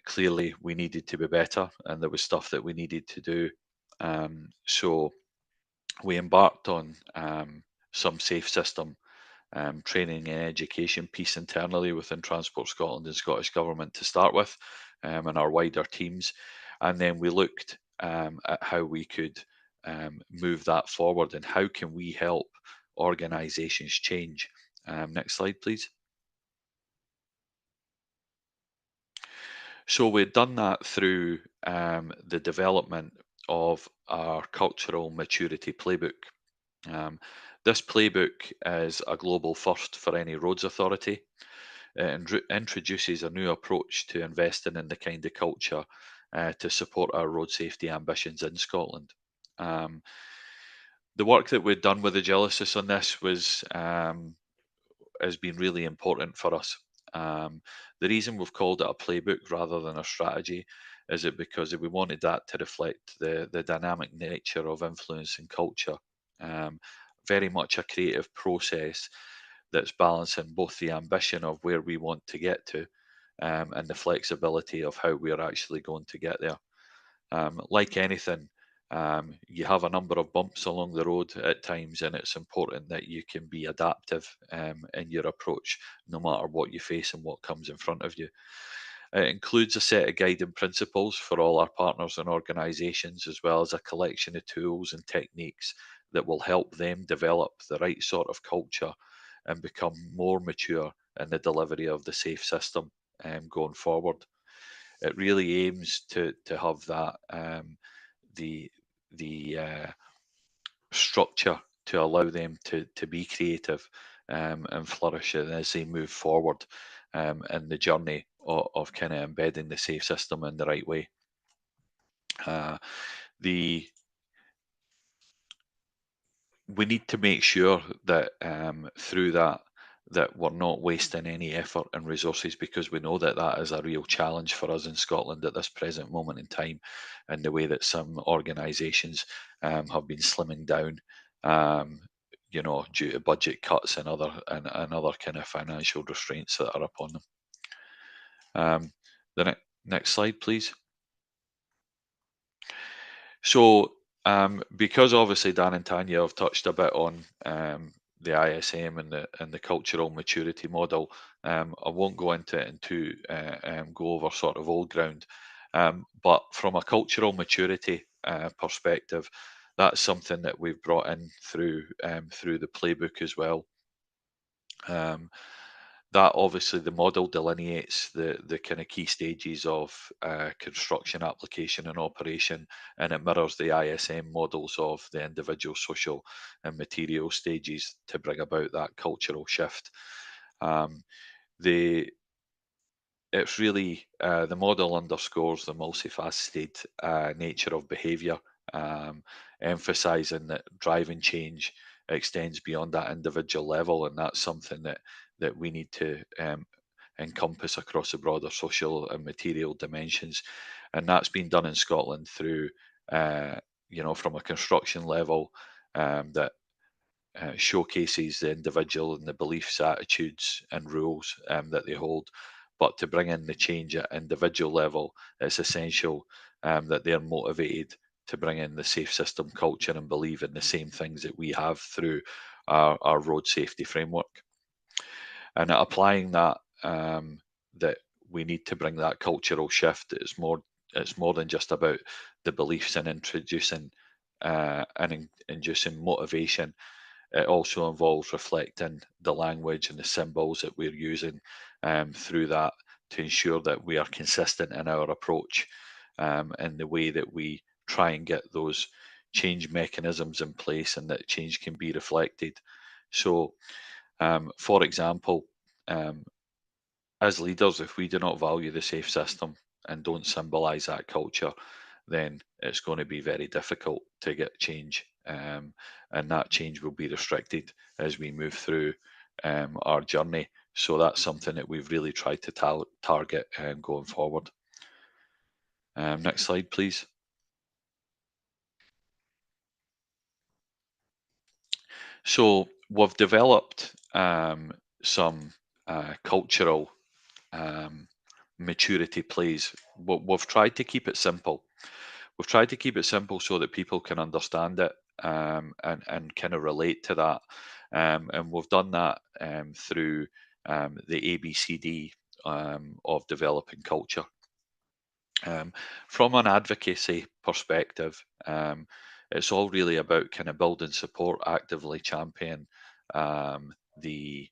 clearly we needed to be better, and there was stuff that we needed to do. So we embarked on some safe system training and education piece internally within Transport Scotland and Scottish Government to start with, and our wider teams. And then we looked at how we could move that forward and how can we help organisations change. Next slide, please. So we've done that through the development of our cultural maturity playbook. This playbook is a global first for any roads authority. It introduces a new approach to investing in the kind of culture to support our road safety ambitions in Scotland. The work that we've done with Agilisys on this has been really important for us. The reason we've called it a playbook rather than a strategy is it because we wanted that to reflect the dynamic nature of influence and culture. Very much a creative process that's balancing both the ambition of where we want to get to and the flexibility of how we're actually going to get there. Like anything, you have a number of bumps along the road at times, and it's important that you can be adaptive in your approach no matter what you face and what comes in front of you. It includes a set of guiding principles for all our partners and organisations, as well as a collection of tools and techniques that will help them develop the right sort of culture and become more mature in the delivery of the safe system going forward. It really aims to have that the structure to allow them to be creative and flourish as they move forward in the journey of kind of embedding the safe system in the right way. We need to make sure that through that we're not wasting any effort and resources, because we know that is a real challenge for us in Scotland at this present moment in time, and the way that some organisations have been slimming down, due to budget cuts and other kind of financial restraints that are upon them. The next slide, please. So, because obviously Dan and Tanya have touched a bit on the ISM and the cultural maturity model, I won't go into it and go over sort of old ground. But from a cultural maturity perspective, that's something that we've brought in through the playbook as well. That obviously the model delineates the kind of key stages of construction, application and operation, and it mirrors the ISM models of the individual, social and material stages to bring about that cultural shift. It's really the model underscores the multifaceted nature of behaviour, emphasising that driving change extends beyond that individual level, and that's something that we need to encompass across the broader social and material dimensions, and that's been done in Scotland through from a construction level that showcases the individual and the beliefs, attitudes, and rules that they hold. But to bring in the change at individual level, it's essential that they're motivated to bring in the safe system culture and believe in the same things that we have through our road safety framework. And applying that, that we need to bring that cultural shift. It's more than just about the beliefs and introducing and inducing motivation. It also involves reflecting the language and the symbols that we're using through that to ensure that we are consistent in our approach in the way that we try and get those change mechanisms in place and that change can be reflected. So, for example, um, as leaders, if we do not value the safe system and don't symbolise that culture, then it's going to be very difficult to get change. And that change will be restricted as we move through our journey. So that's something that we've really tried to target going forward. Next slide, please. So we've developed some cultural maturity plays. We've tried to keep it simple. We've tried to keep it simple so that people can understand it and kind of relate to that. And we've done that through the ABCD of developing culture. From an advocacy perspective, it's all really about kind of building support, actively champion the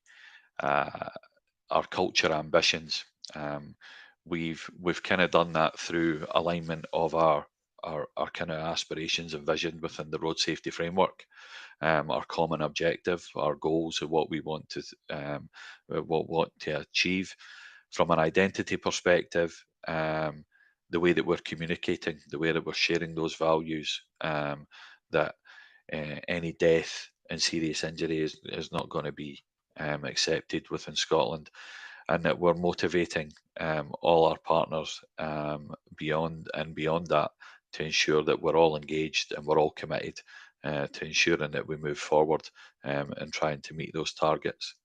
our culture ambitions. We've kind of done that through alignment of our kind of aspirations and vision within the road safety framework, our common objective, our goals, and what we want to achieve. From an identity perspective, the way that we're communicating, the way that we're sharing those values, that any death and serious injury is not going to be accepted within Scotland, and that we're motivating all our partners beyond that to ensure that we're all engaged and we're all committed to ensuring that we move forward and trying to meet those targets.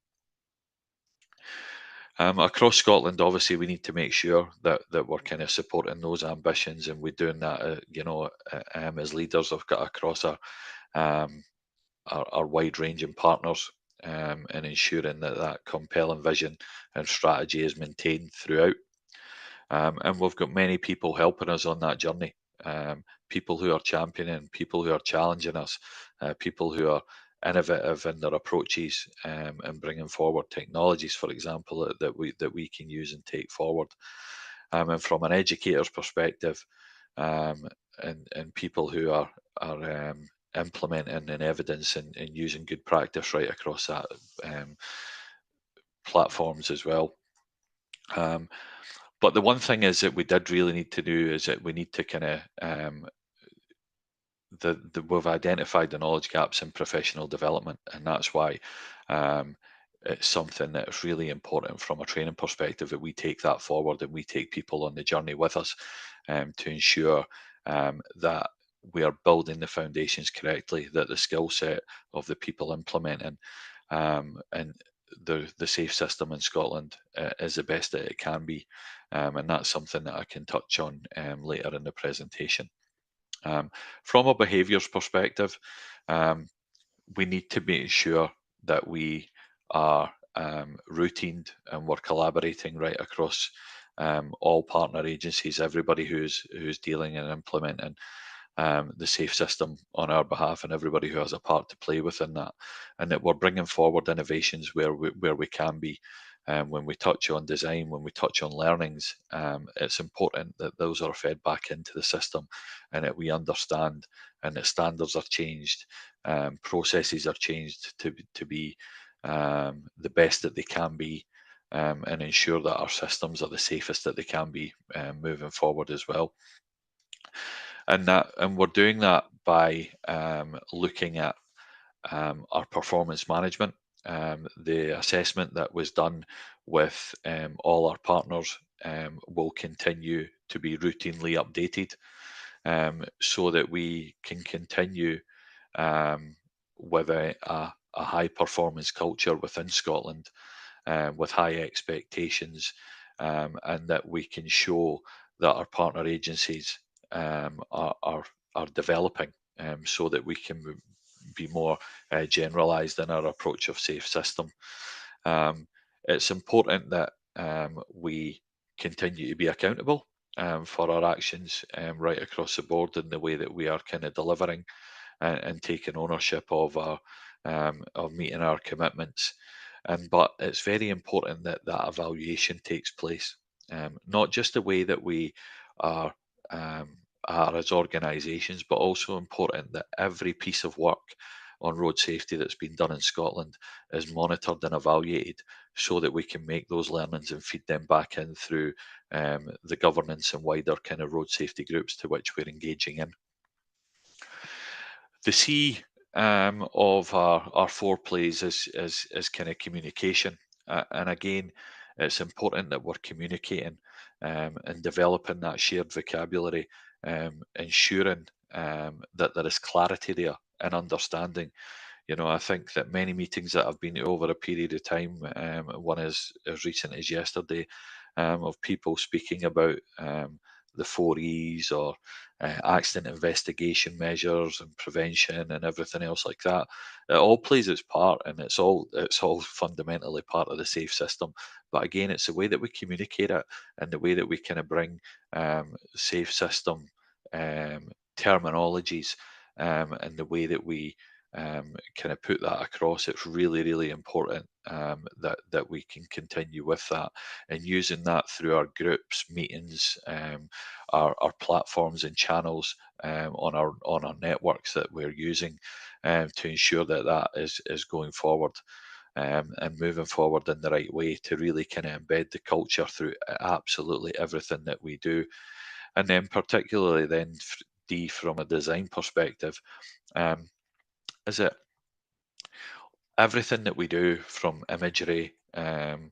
Across Scotland, obviously, we need to make sure that we're kind of supporting those ambitions, and we're doing that, as leaders of across our wide-ranging partners, and ensuring that compelling vision and strategy is maintained throughout. And we've got many people helping us on that journey. People who are championing, people who are challenging us, people who are innovative in their approaches and bringing forward technologies, for example, that we can use and take forward. And from an educator's perspective, and people who are implementing and evidence and using good practice right across that platforms as well. But the one thing is that we did really need to do is that we need to kind of we've identified the knowledge gaps in professional development, and that's why it's something that's really important from a training perspective that we take that forward and we take people on the journey with us to ensure that we are building the foundations correctly, that the skill set of the people implementing and the safe system in Scotland is the best that it can be, and that's something that I can touch on later in the presentation. From a behaviours perspective, we need to make sure that we are routined and we're collaborating right across all partner agencies, everybody who's dealing and implementing the safe system on our behalf, and everybody who has a part to play within that, and that we're bringing forward innovations where we can be, when we touch on design, when we touch on learnings, it's important that those are fed back into the system and that we understand and that standards are changed, processes are changed to be the best that they can be, and ensure that our systems are the safest that they can be moving forward as well. And we're doing that by looking at our performance management. The assessment that was done with all our partners will continue to be routinely updated, so that we can continue with a high performance culture within Scotland, with high expectations, and that we can show that our partner agencies are developing, so that we can be more generalised in our approach of safe system. It's important that we continue to be accountable for our actions right across the board in the way that we are kind of delivering and taking ownership of meeting our commitments. But it's very important that that evaluation takes place, not just the way that we are as organisations, but also important that every piece of work on road safety that's been done in Scotland is monitored and evaluated, so that we can make those learnings and feed them back in through the governance and wider kind of road safety groups to which we're engaging in. The C of our four plays is kind of communication, and again, it's important that we're communicating and developing that shared vocabulary, ensuring that there is clarity there and understanding. You know, I think that many meetings that I've been to over a period of time, one as recent as yesterday, of people speaking about the 4E's or accident investigation measures and prevention and everything else like that. It all plays its part, and it's all fundamentally part of the safe system. But again, it's the way that we communicate it and the way that we kind of bring safe system terminologies, and the way that we kind of put that across. It's really, really important that we can continue with that and using that through our groups, meetings, our platforms and channels on our networks that we're using, to ensure that that is going forward. And moving forward in the right way to really kind of embed the culture through absolutely everything that we do. And then particularly then D, from a design perspective, is it everything that we do, from imagery and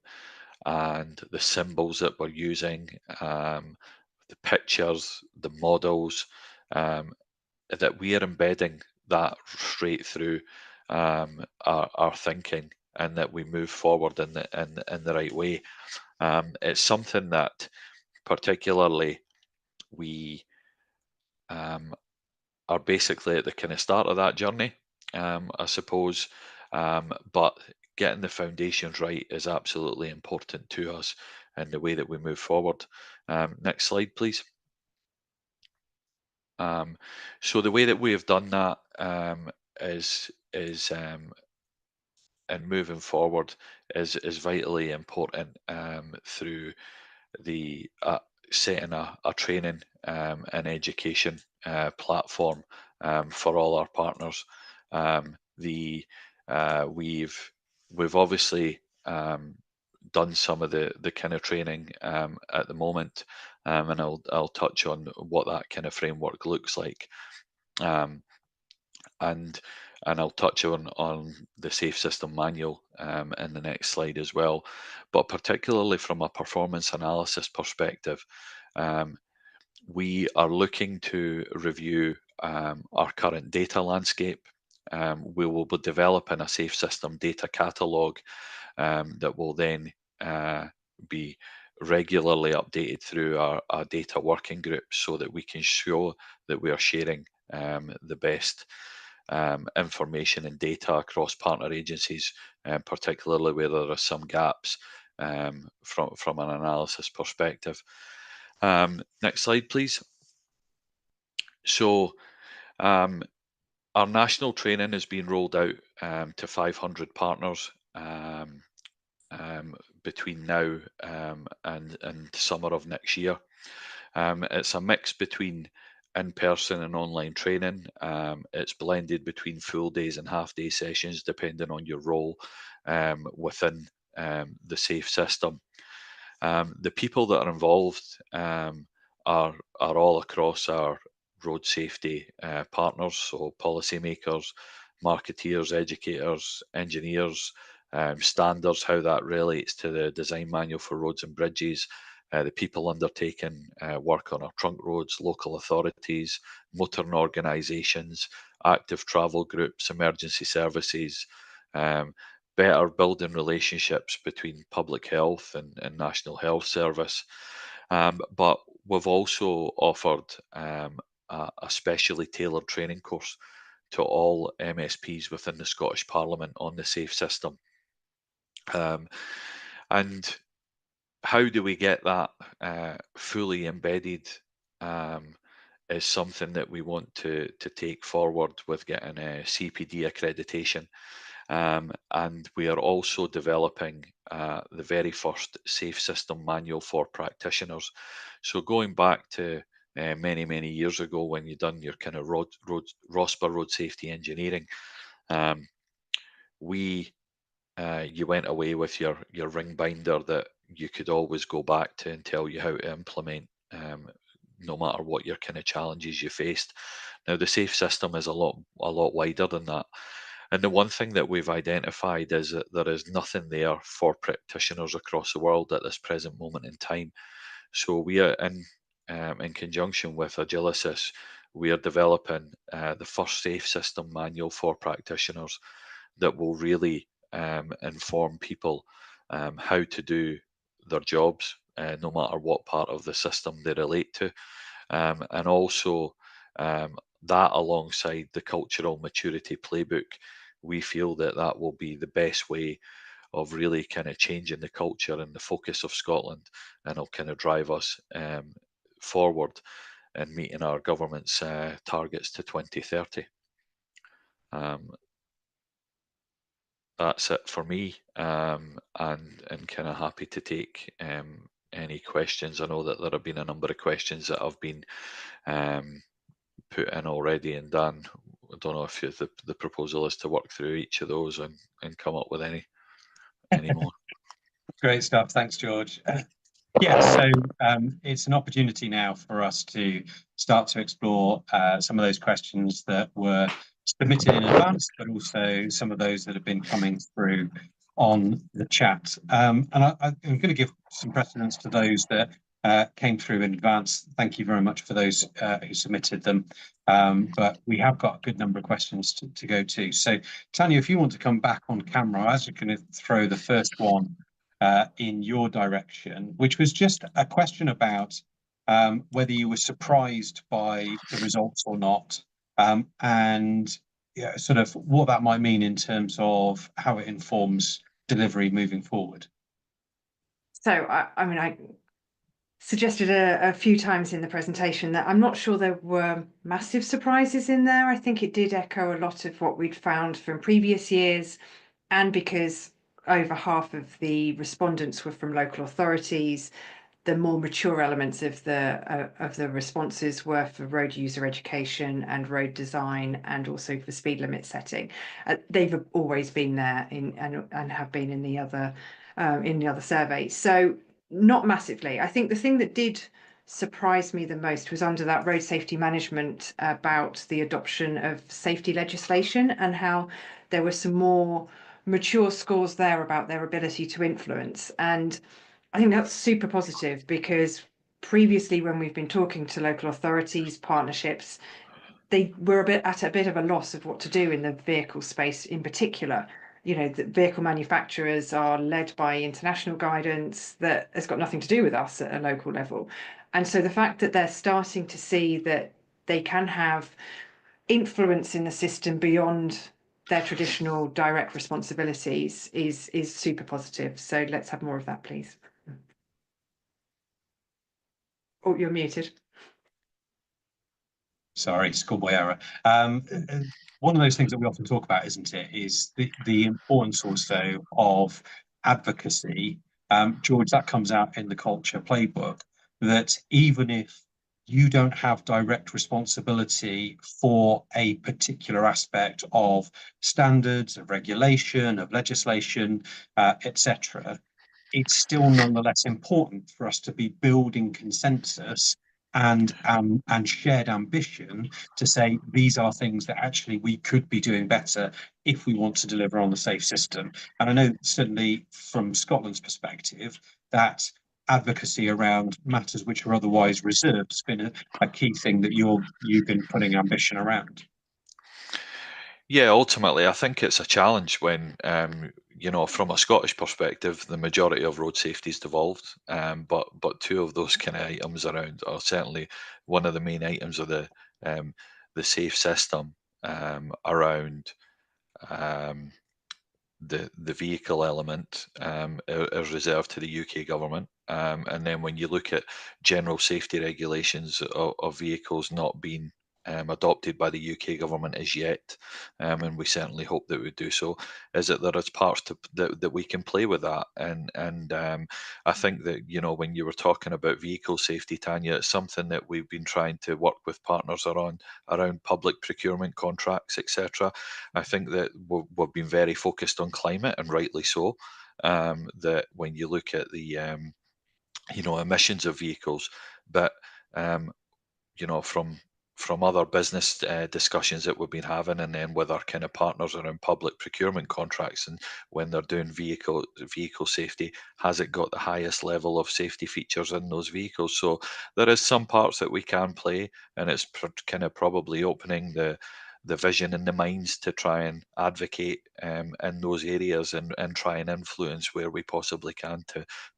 the symbols that we're using, the pictures, the models, that we are embedding that straight through our thinking, and that we move forward in the right way. It's something that particularly we are basically at the kind of start of that journey, I suppose. But getting the foundations right is absolutely important to us and the way that we move forward. Next slide, please. So the way that we have done that is and moving forward is vitally important through the setting a training and education platform for all our partners. We've obviously done some of the kind of training at the moment, and I'll touch on what that kind of framework looks like, and I'll touch on the Safe System Manual in the next slide as well. But particularly from a performance analysis perspective, we are looking to review our current data landscape. We will be developing a Safe System data catalogue that will then be regularly updated through our data working groups, so that we can show that we are sharing the best information and data across partner agencies, particularly where there are some gaps from an analysis perspective. Next slide, please. So our national training has been rolled out to 500 partners between now and summer of next year. It's a mix between in-person and online training. It's blended between full days and half-day sessions, depending on your role within the SAFE system. The people that are involved are all across our road safety partners, so policymakers, marketeers, educators, engineers, standards, how that relates to the design manual for roads and bridges, the people undertaking work on our trunk roads, local authorities, motoring organisations, active travel groups, emergency services, better building relationships between public health and National Health Service. But we've also offered a specially tailored training course to all MSPs within the Scottish Parliament on the SAFE system. And how do we get that fully embedded is something that we want to take forward with getting a CPD accreditation. And we are also developing the very first SAFE system manual for practitioners. So going back to many years ago when you done your kind of ROSPA road safety engineering, you went away with your ring binder that you could always go back to and tell you how to implement, no matter what your kind of challenges you faced. Now the SAFE system is a lot wider than that. And the one thing that we've identified is that there is nothing there for practitioners across the world at this present moment in time. So we are in conjunction with Agilicis, we are developing the first SAFE system manual for practitioners that will really inform people how to do their jobs, no matter what part of the system they relate to. And also that alongside the cultural maturity playbook, we feel that that will be the best way of really kind of changing the culture and the focus of Scotland, and it'll kind of drive us forward in meeting our government's targets to 2030. That's it for me, and kind of happy to take any questions. I know that there have been a number of questions that have been put in already, and Dan, I don't know if the proposal is to work through each of those and come up with any more. Great stuff. Thanks, George. Yeah, so it's an opportunity now for us to start to explore some of those questions that were submitted in advance, but also some of those that have been coming through on the chat. And I'm going to give some precedence to those that came through in advance. Thank you very much for those who submitted them. But we have got a good number of questions to go to. So Tanya, if you want to come back on camera, I was going to throw the first one in your direction, which was just a question about whether you were surprised by the results or not, and sort of what that might mean in terms of how it informs delivery moving forward. So, I mean, I suggested a few times in the presentation that I'm not sure there were massive surprises in there. I think it did echo a lot of what we'd found from previous years, and because over half of the respondents were from local authorities, the more mature elements of the responses were for road user education and road design, and also for speed limit setting. They've always been there and have been in the other surveys. So not massively. I think the thing that did surprise me the most was under that road safety management about the adoption of safety legislation, and how there were some more mature scores there about their ability to influence. And I think that's super positive, because previously when we've been talking to local authorities, partnerships, they were at a bit of a loss of what to do in the vehicle space in particular. You know, the vehicle manufacturers are led by international guidance that has got nothing to do with us at a local level. And so the fact that they're starting to see that they can have influence in the system beyond their traditional direct responsibilities is super positive. So let's have more of that, please. Oh, you're muted. Sorry, schoolboy error. One of those things that we often talk about, isn't it, is the importance also of advocacy, George, that comes out in the culture playbook, that even if you don't have direct responsibility for a particular aspect of standards, of regulation, of legislation, etc., it's still nonetheless important for us to be building consensus and shared ambition to say these are things that actually we could be doing better if we want to deliver on the safe system. And I know certainly from Scotland's perspective that advocacy around matters which are otherwise reserved has been a key thing that you've been putting ambition around. Yeah, ultimately, I think it's a challenge when, from a Scottish perspective, the majority of road safety is devolved. But two of those kind of items around are certainly one of the main items of the safe system around um, the vehicle element is reserved to the UK government. And then when you look at general safety regulations of vehicles not being adopted by the UK government as yet, and we certainly hope that we do so, is that there is parts that we can play with that. And I think that, when you were talking about vehicle safety, Tanya, it's something that we've been trying to work with partners around public procurement contracts, etc. I think that we've been very focused on climate, and rightly so. That when you look at the emissions of vehicles, but um, from other business discussions that we've been having, and then with our kind of partners around public procurement contracts, and when they're doing vehicle safety, has it got the highest level of safety features in those vehicles? So there is some parts that we can play, and it's kind of probably opening the vision and the minds to try and advocate in those areas, and try and influence where we possibly can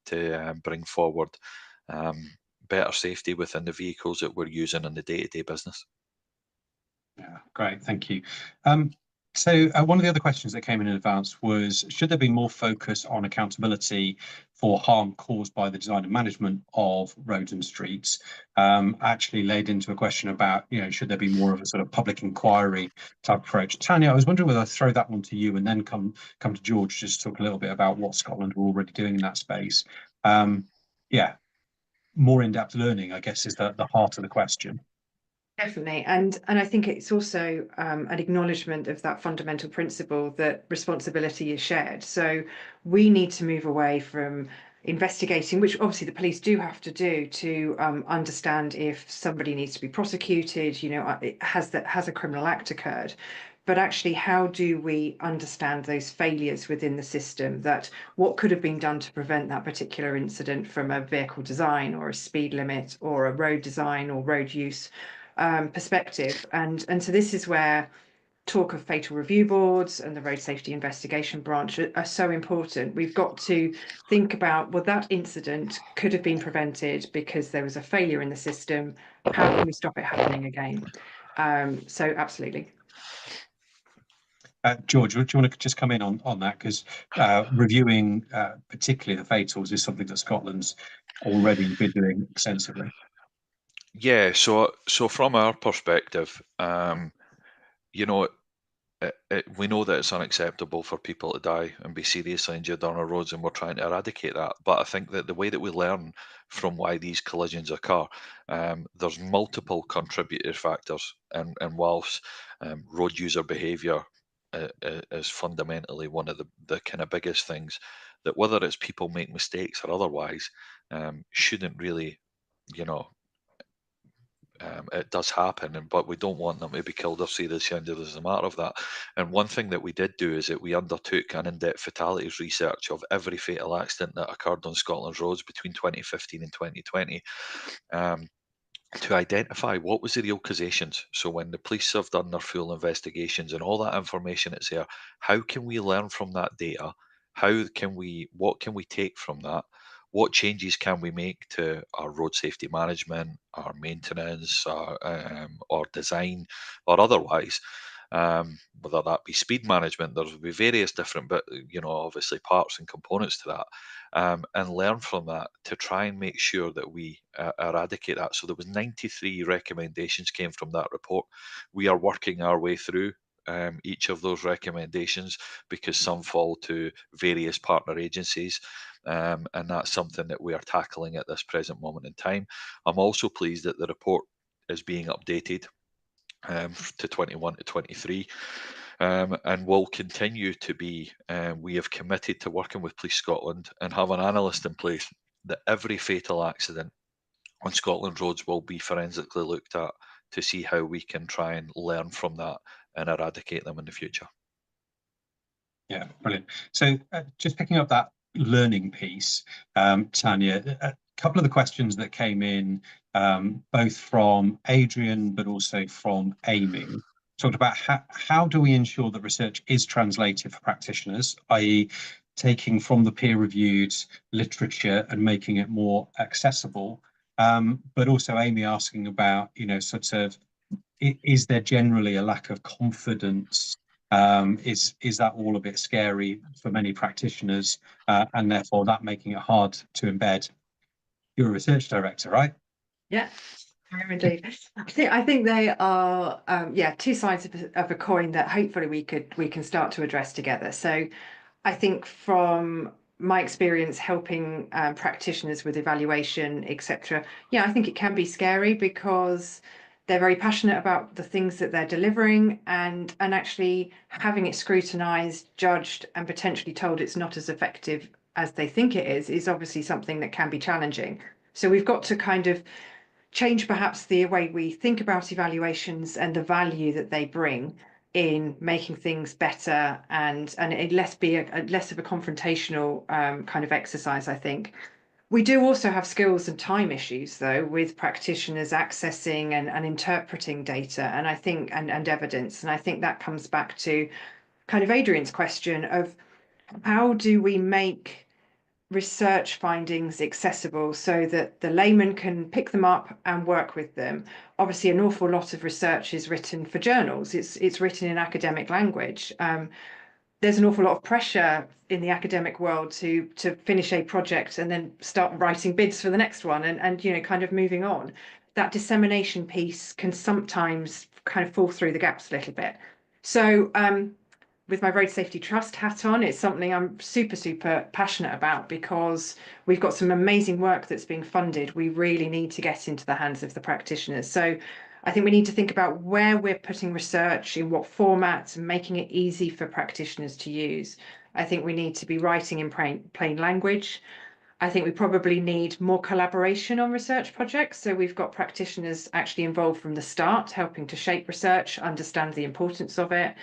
to bring forward um, better safety within the vehicles that we're using in the day-to-day business. Yeah, great, thank you. So one of the other questions that came in advance was, should there be more focus on accountability for harm caused by the design and management of roads and streets? Actually laid into a question about, should there be more of a sort of public inquiry type approach? Tanya, I was wondering whether I'd throw that one to you and then come to George, just to talk a little bit about what Scotland are already doing in that space. Yeah, more in-depth learning, I guess, is the heart of the question. Definitely. And I think it's also an acknowledgement of that fundamental principle that responsibility is shared. So we need to move away from investigating, which obviously the police do have to do, to understand if somebody needs to be prosecuted, has a criminal act occurred. But actually, how do we understand those failures within the system, that what could have been done to prevent that particular incident from a vehicle design or a speed limit or a road design or road use perspective. And so this is where talk of fatal review boards and the road safety investigation branch are so important. We've got to think about, well, that incident could have been prevented because there was a failure in the system. How can we stop it happening again? So absolutely. George, do you want to just come in on that? Because reviewing particularly the fatals is something that Scotland's already been doing extensively. Yeah, so from our perspective, we know that it's unacceptable for people to die and be seriously injured on our roads, and we're trying to eradicate that. But I think that the way that we learn from why these collisions occur, there's multiple contributory factors, and whilst road user behaviour is fundamentally one of the kind of biggest things, that whether it's people make mistakes or otherwise, shouldn't really, you know, it does happen, but we don't want them to be killed or seriously injured as a matter of that. And one thing that we did do is that we undertook an in-depth fatalities research of every fatal accident that occurred on Scotland's roads between 2015 and 2020. To identify what was the real causations. So when the police have done their full investigations and all that information that's there, how can we learn from that data? What can we take from that? What changes can we make to our road safety management, our maintenance, or design, or otherwise? Whether that be speed management, there'll be various different, but obviously parts and components to that. And learn from that to try and make sure that we eradicate that. So there was 93 recommendations came from that report. We are working our way through each of those recommendations, because some fall to various partner agencies. And that's something that we are tackling at this present moment in time. I'm also pleased that the report is being updated to 21 to 23, and will continue to be. We have committed to working with Police Scotland and have an analyst in place that every fatal accident on Scotland roads will be forensically looked at to see how we can try and learn from that and eradicate them in the future. Yeah, brilliant. So just picking up that learning piece, Tanya, a couple of the questions that came in, both from Adrian, but also from Amy, talked about how do we ensure that research is translated for practitioners, i.e. taking from the peer-reviewed literature and making it more accessible. But also Amy asking about, sort of, is there generally a lack of confidence? Is that all a bit scary for many practitioners, and therefore that making it hard to embed? You're a research director, right? Yeah, I am indeed. I think they are two sides of a coin that hopefully we can start to address together. So I think from my experience helping practitioners with evaluation, etc., yeah, I think it can be scary because they're very passionate about the things that they're delivering, and actually having it scrutinized, judged, and potentially told it's not as effective as they think it is obviously something that can be challenging. So we've got to kind of change perhaps the way we think about evaluations and the value that they bring in making things better, and it less be less of a confrontational kind of exercise. I think we do also have skills and time issues though with practitioners accessing and interpreting data, and I think and evidence, and I think that comes back to kind of Adrian's question of how do we make research findings accessible so that the layman can pick them up and work with them. Obviously, an awful lot of research is written for journals. It's written in academic language. There's an awful lot of pressure in the academic world to finish a project and then start writing bids for the next one, and kind of moving on. That dissemination piece can sometimes kind of fall through the gaps a little bit. So with my road safety trust hat on, it's something I'm super passionate about because we've got some amazing work that's being funded. We really need to get into the hands of the practitioners. So I think we need to think about where we're putting research, in what formats, and making it easy for practitioners to use. I think we need to be writing in plain language. I think we probably need more collaboration on research projects. So we've got practitioners actually involved from the start, helping to shape research, understand the importance of it,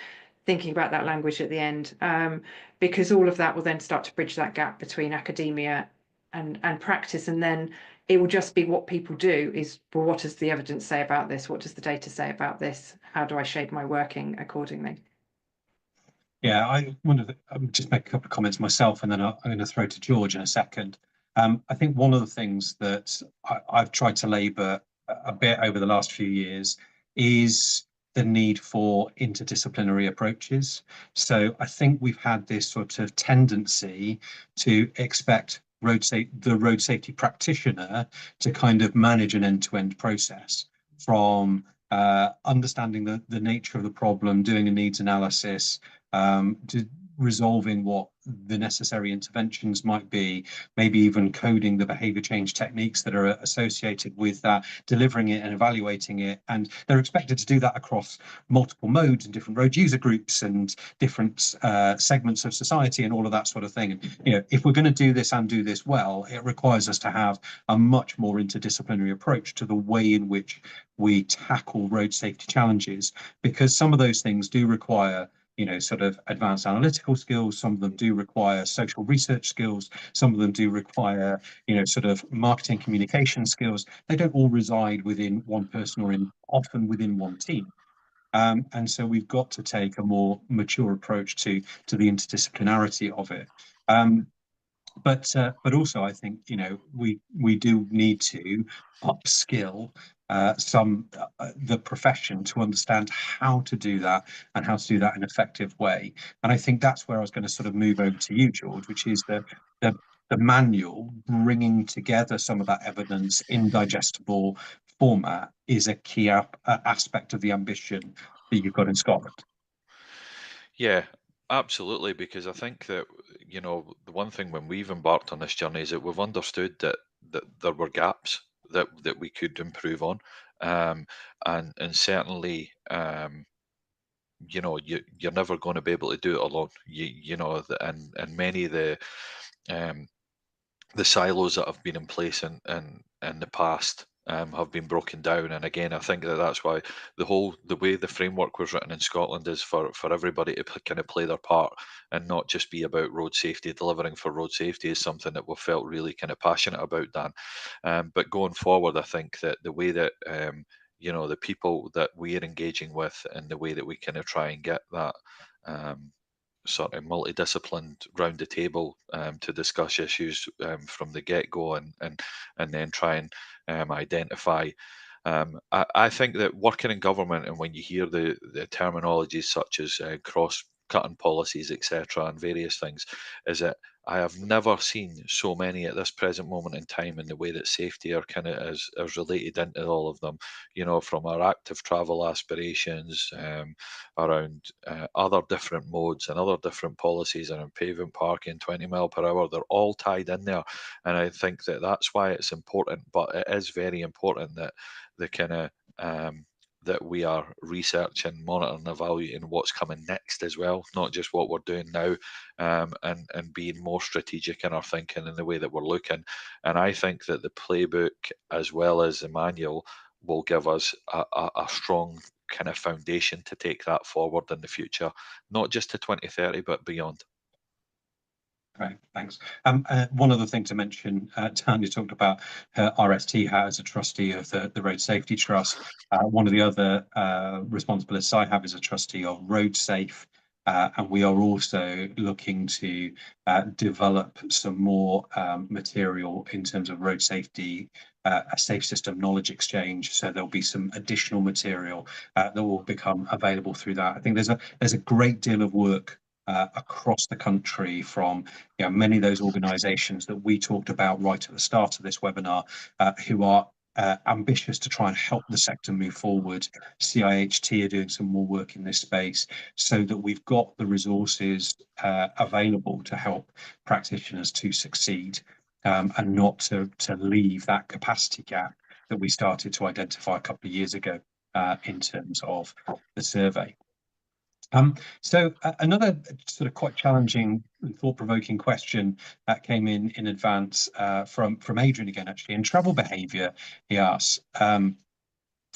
thinking about that language at the end, because all of that will then start to bridge that gap between academia and practice. And then it will just be what people do is, well, what does the evidence say about this? What does the data say about this? How do I shape my working accordingly? Yeah, I wonder, I'll just make a couple of comments myself, and then I'm going to throw to George in a second. I think one of the things that I've tried to labour a bit over the last few years is the need for interdisciplinary approaches. So I think we've had this sort of tendency to expect the road safety practitioner to kind of manage an end-to-end process, from understanding the nature of the problem, doing a needs analysis, to resolving what the necessary interventions might be, maybe even coding the behavior change techniques that are associated with that, delivering it and evaluating it. And they're expected to do that across multiple modes and different road user groups and different segments of society and all of that sort of thing. And if we're going to do this and do this well, it requires us to have a much more interdisciplinary approach to the way in which we tackle road safety challenges, because some of those things do require sort of advanced analytical skills. Some of them do require social research skills. Some of them do require, sort of marketing communication skills. They don't all reside within one person or often within one team. And so we've got to take a more mature approach to the interdisciplinarity of it. But also I think we do need to upskill the profession to understand how to do that and how to do that in an effective way. And I think that's where I was going to sort of move over to you, George, which is the manual, bringing together some of that evidence in digestible format is a key aspect of the ambition that you've got in Scotland. Yeah, absolutely. Because I think that, the one thing when we've embarked on this journey is that we've understood that there were gaps that we could improve on, and certainly, you're never going to be able to do it alone. And many of um, the silos that have been in place in the past have been broken down. And again, I think that's why the way the framework was written in Scotland is for everybody to kind of play their part and not just be about road safety. Delivering for road safety is something that we felt really kind of passionate about, Dan. But going forward, I think that the way that the people that we're engaging with and the way that we kind of try and get that um, sort of multidisciplined round the table to discuss issues from the get-go, and then try and identify. I think that working in government, and when you hear the terminologies such as cross-cutting policies, etc., and various things, is that I have never seen so many at this present moment in time in the way that safety are kind of as related into all of them. From our active travel aspirations, around other different modes and other different policies around pavement parking, 20 mile per hour, they're all tied in there. And I think that that's why it's important, but it is very important that the kind of that we are researching, monitoring, evaluating what's coming next as well, not just what we're doing now, and being more strategic in our thinking and the way that we're looking. And I think that the playbook as well as the manual will give us a strong kind of foundation to take that forward in the future, not just to 2030, but beyond. Great, thanks. One other thing to mention, Tanya talked about her RST hat as a trustee of the Road Safety Trust. One of the other responsibilities I have is a trustee of Road Safe, and we are also looking to develop some more material in terms of road safety, a safe system knowledge exchange. So there'll be some additional material that will become available through that. I think there's a great deal of work across the country from many of those organisations that we talked about right at the start of this webinar, who are ambitious to try and help the sector move forward. CIHT are doing some more work in this space so that we've got the resources available to help practitioners to succeed, and not to leave that capacity gap that we started to identify a couple of years ago in terms of the survey. So another sort of quite challenging and thought-provoking question that came in advance from Adrian again, actually. In travel behaviour, he asks,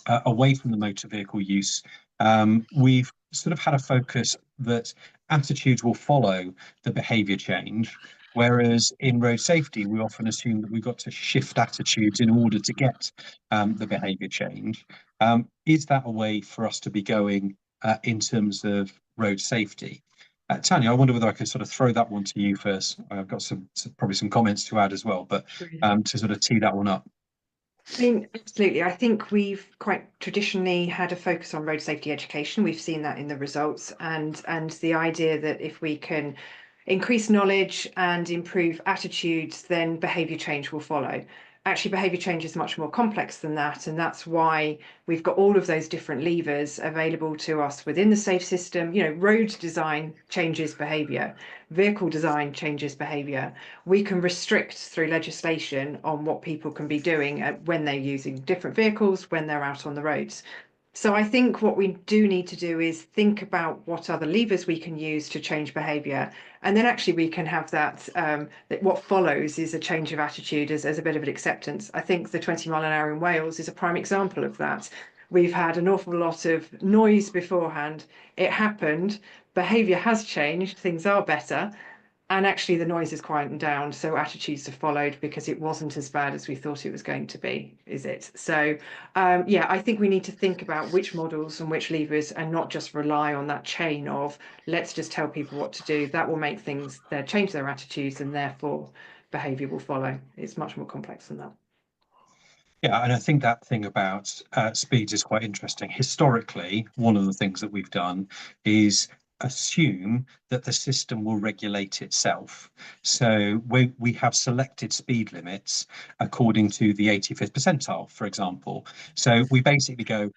away from the motor vehicle use, we've sort of had a focus that attitudes will follow the behaviour change, whereas in road safety, we often assume that we've got to shift attitudes in order to get the behaviour change. Is that a way for us to be going in terms of road safety? Tanya, I wonder whether I could sort of throw that one to you first. I've got probably some comments to add as well, but to sort of tee that one up. I mean, absolutely. I think we've quite traditionally had a focus on road safety education. We've seen that in the results, and the idea that if we can increase knowledge and improve attitudes, then behaviour change will follow. Actually, behaviour change is much more complex than that, and that's why we've got all of those different levers available to us within the safe system. Road design changes behaviour, vehicle design changes behaviour. We can restrict through legislation on what people can be doing when they're using different vehicles, when they're out on the roads. So I think what we do need to do is think about what other levers we can use to change behaviour, and then actually we can have that what follows is a change of attitude as a bit of an acceptance. I think the 20 mile an hour in Wales is a prime example of that. We've had an awful lot of noise beforehand. It happened, behaviour has changed, things are better, and actually the noise is quietened down, so attitudes have followed because it wasn't as bad as we thought it was going to be, is it? So yeah, I think we need to think about which models and which levers, and not just rely on that chain of let's just tell people what to do. That will make things change their attitudes, and therefore behaviour will follow. It's much more complex than that. Yeah, and I think that thing about speeds is quite interesting. Historically, one of the things that we've done is assume that the system will regulate itself. So we have selected speed limits according to the 85th percentile, for example. So we basically go,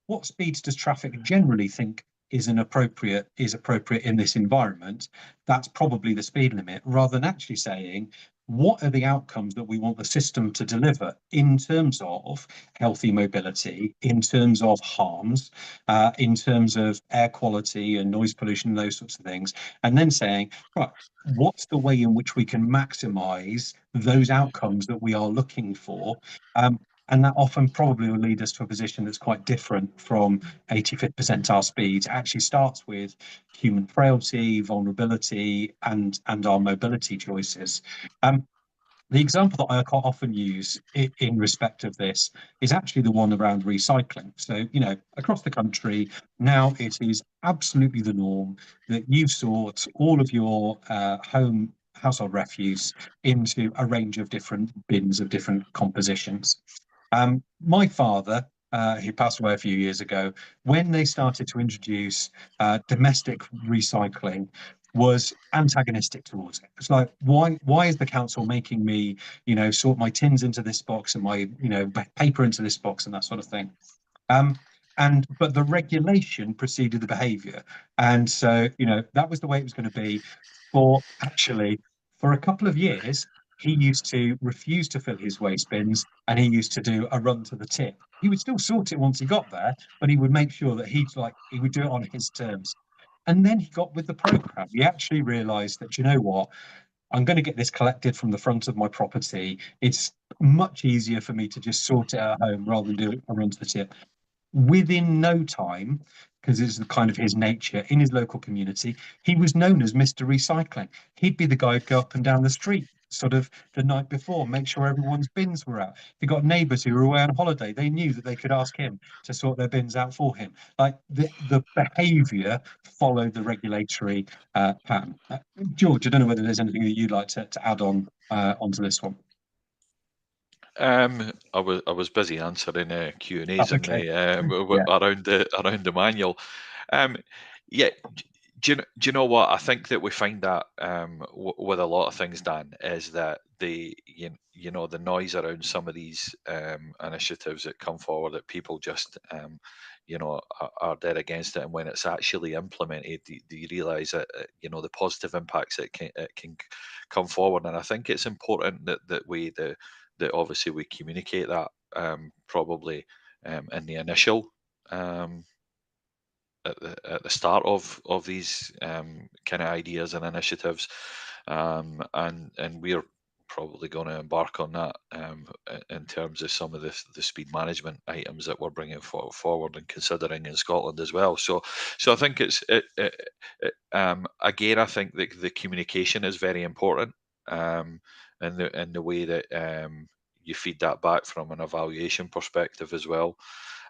what speeds does traffic generally think is appropriate in this environment, that's probably the speed limit, rather than actually saying, what are the outcomes that we want the system to deliver in terms of healthy mobility, in terms of harms, in terms of air quality and noise pollution, those sorts of things, and then saying, right, what's the way in which we can maximize those outcomes that we are looking for? And that often probably will lead us to a position that's quite different from 85th percentile speed. It actually starts with human frailty, vulnerability, and our mobility choices. The example that I quite often use in respect of this is actually the one around recycling. So, across the country, now it is absolutely the norm that you sort all of your household refuse into a range of different bins of different compositions. My father, who passed away a few years ago, when they started to introduce domestic recycling, was antagonistic towards it. It's like, why is the council making me, sort my tins into this box and my, paper into this box and that sort of thing? But the regulation preceded the behaviour, and so that was the way it was going to be. For a couple of years, he used to refuse to fill his waste bins, and he used to do a run to the tip. He would still sort it once he got there, but he would make sure that he would do it on his terms. And then he got with the program. He actually realised that, you know what, I'm going to get this collected from the front of my property. It's much easier for me to just sort it at home rather than do a run to the tip. Within no time, because it's the kind of his nature in his local community, he was known as Mr. Recycling. He'd be the guy who'd go up and down the street sort of the night before, make sure everyone's bins were out. If you got neighbours who were away on holiday, they knew that they could ask him to sort their bins out for him. Like the behaviour followed the regulatory pattern. George, I don't know whether there's anything that you'd like to add on onto this one. I was busy answering Q&As Okay. around the manual. Yeah, do you know what? I think that we find that with a lot of things, Dan, is that the noise around some of these initiatives that come forward, that people just are dead against it, and when it's actually implemented, you realise that the positive impacts it can come forward. And I think it's important that obviously we communicate that probably in the initial at the start of these kind of ideas and initiatives, and we're probably going to embark on that in terms of some of the speed management items that we're bringing forward and considering in Scotland as well. So I think again, I think that the communication is very important, in the way that you feed that back from an evaluation perspective as well.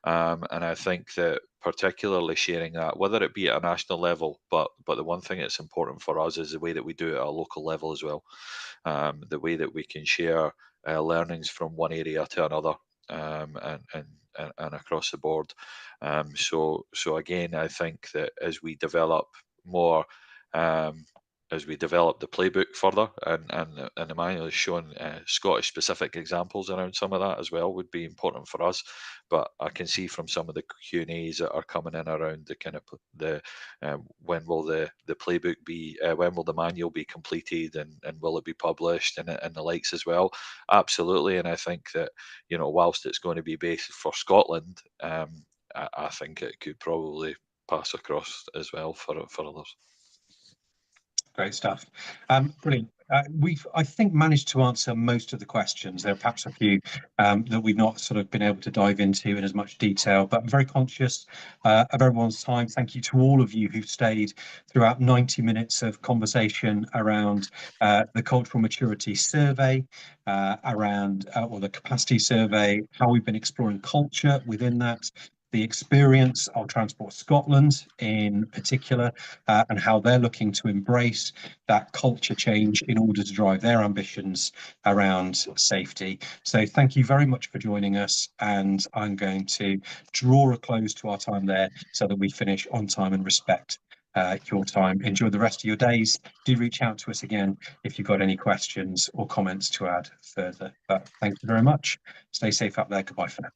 And I think that particularly sharing that, whether it be at a national level, but the one thing that's important for us is the way that we do it at a local level as well. The way that we can share learnings from one area to another, and across the board. So again, I think that as we develop more, as we develop the playbook further, and the manual is showing Scottish specific examples around some of that as well, would be important for us. But I can see from some of the Q&As that are coming in around the kind of when will the playbook be, when will the manual be completed, and will it be published, and the likes as well. Absolutely. And I think that whilst it's going to be based for Scotland, I think it could probably pass across as well for others. Great stuff. Brilliant. We've, I think, managed to answer most of the questions. There are perhaps a few that we've not sort of been able to dive into in as much detail, but I'm very conscious of everyone's time. Thank you to all of you who've stayed throughout 90 minutes of conversation around the cultural maturity survey, around or the capacity survey, how we've been exploring culture within that, the experience of Transport Scotland in particular, and how they're looking to embrace that culture change in order to drive their ambitions around safety. So thank you very much for joining us, and I'm going to draw a close to our time there so that we finish on time and respect your time. Enjoy the rest of your days. Do reach out to us again if you've got any questions or comments to add further. But thank you very much. Stay safe up there. Goodbye for now.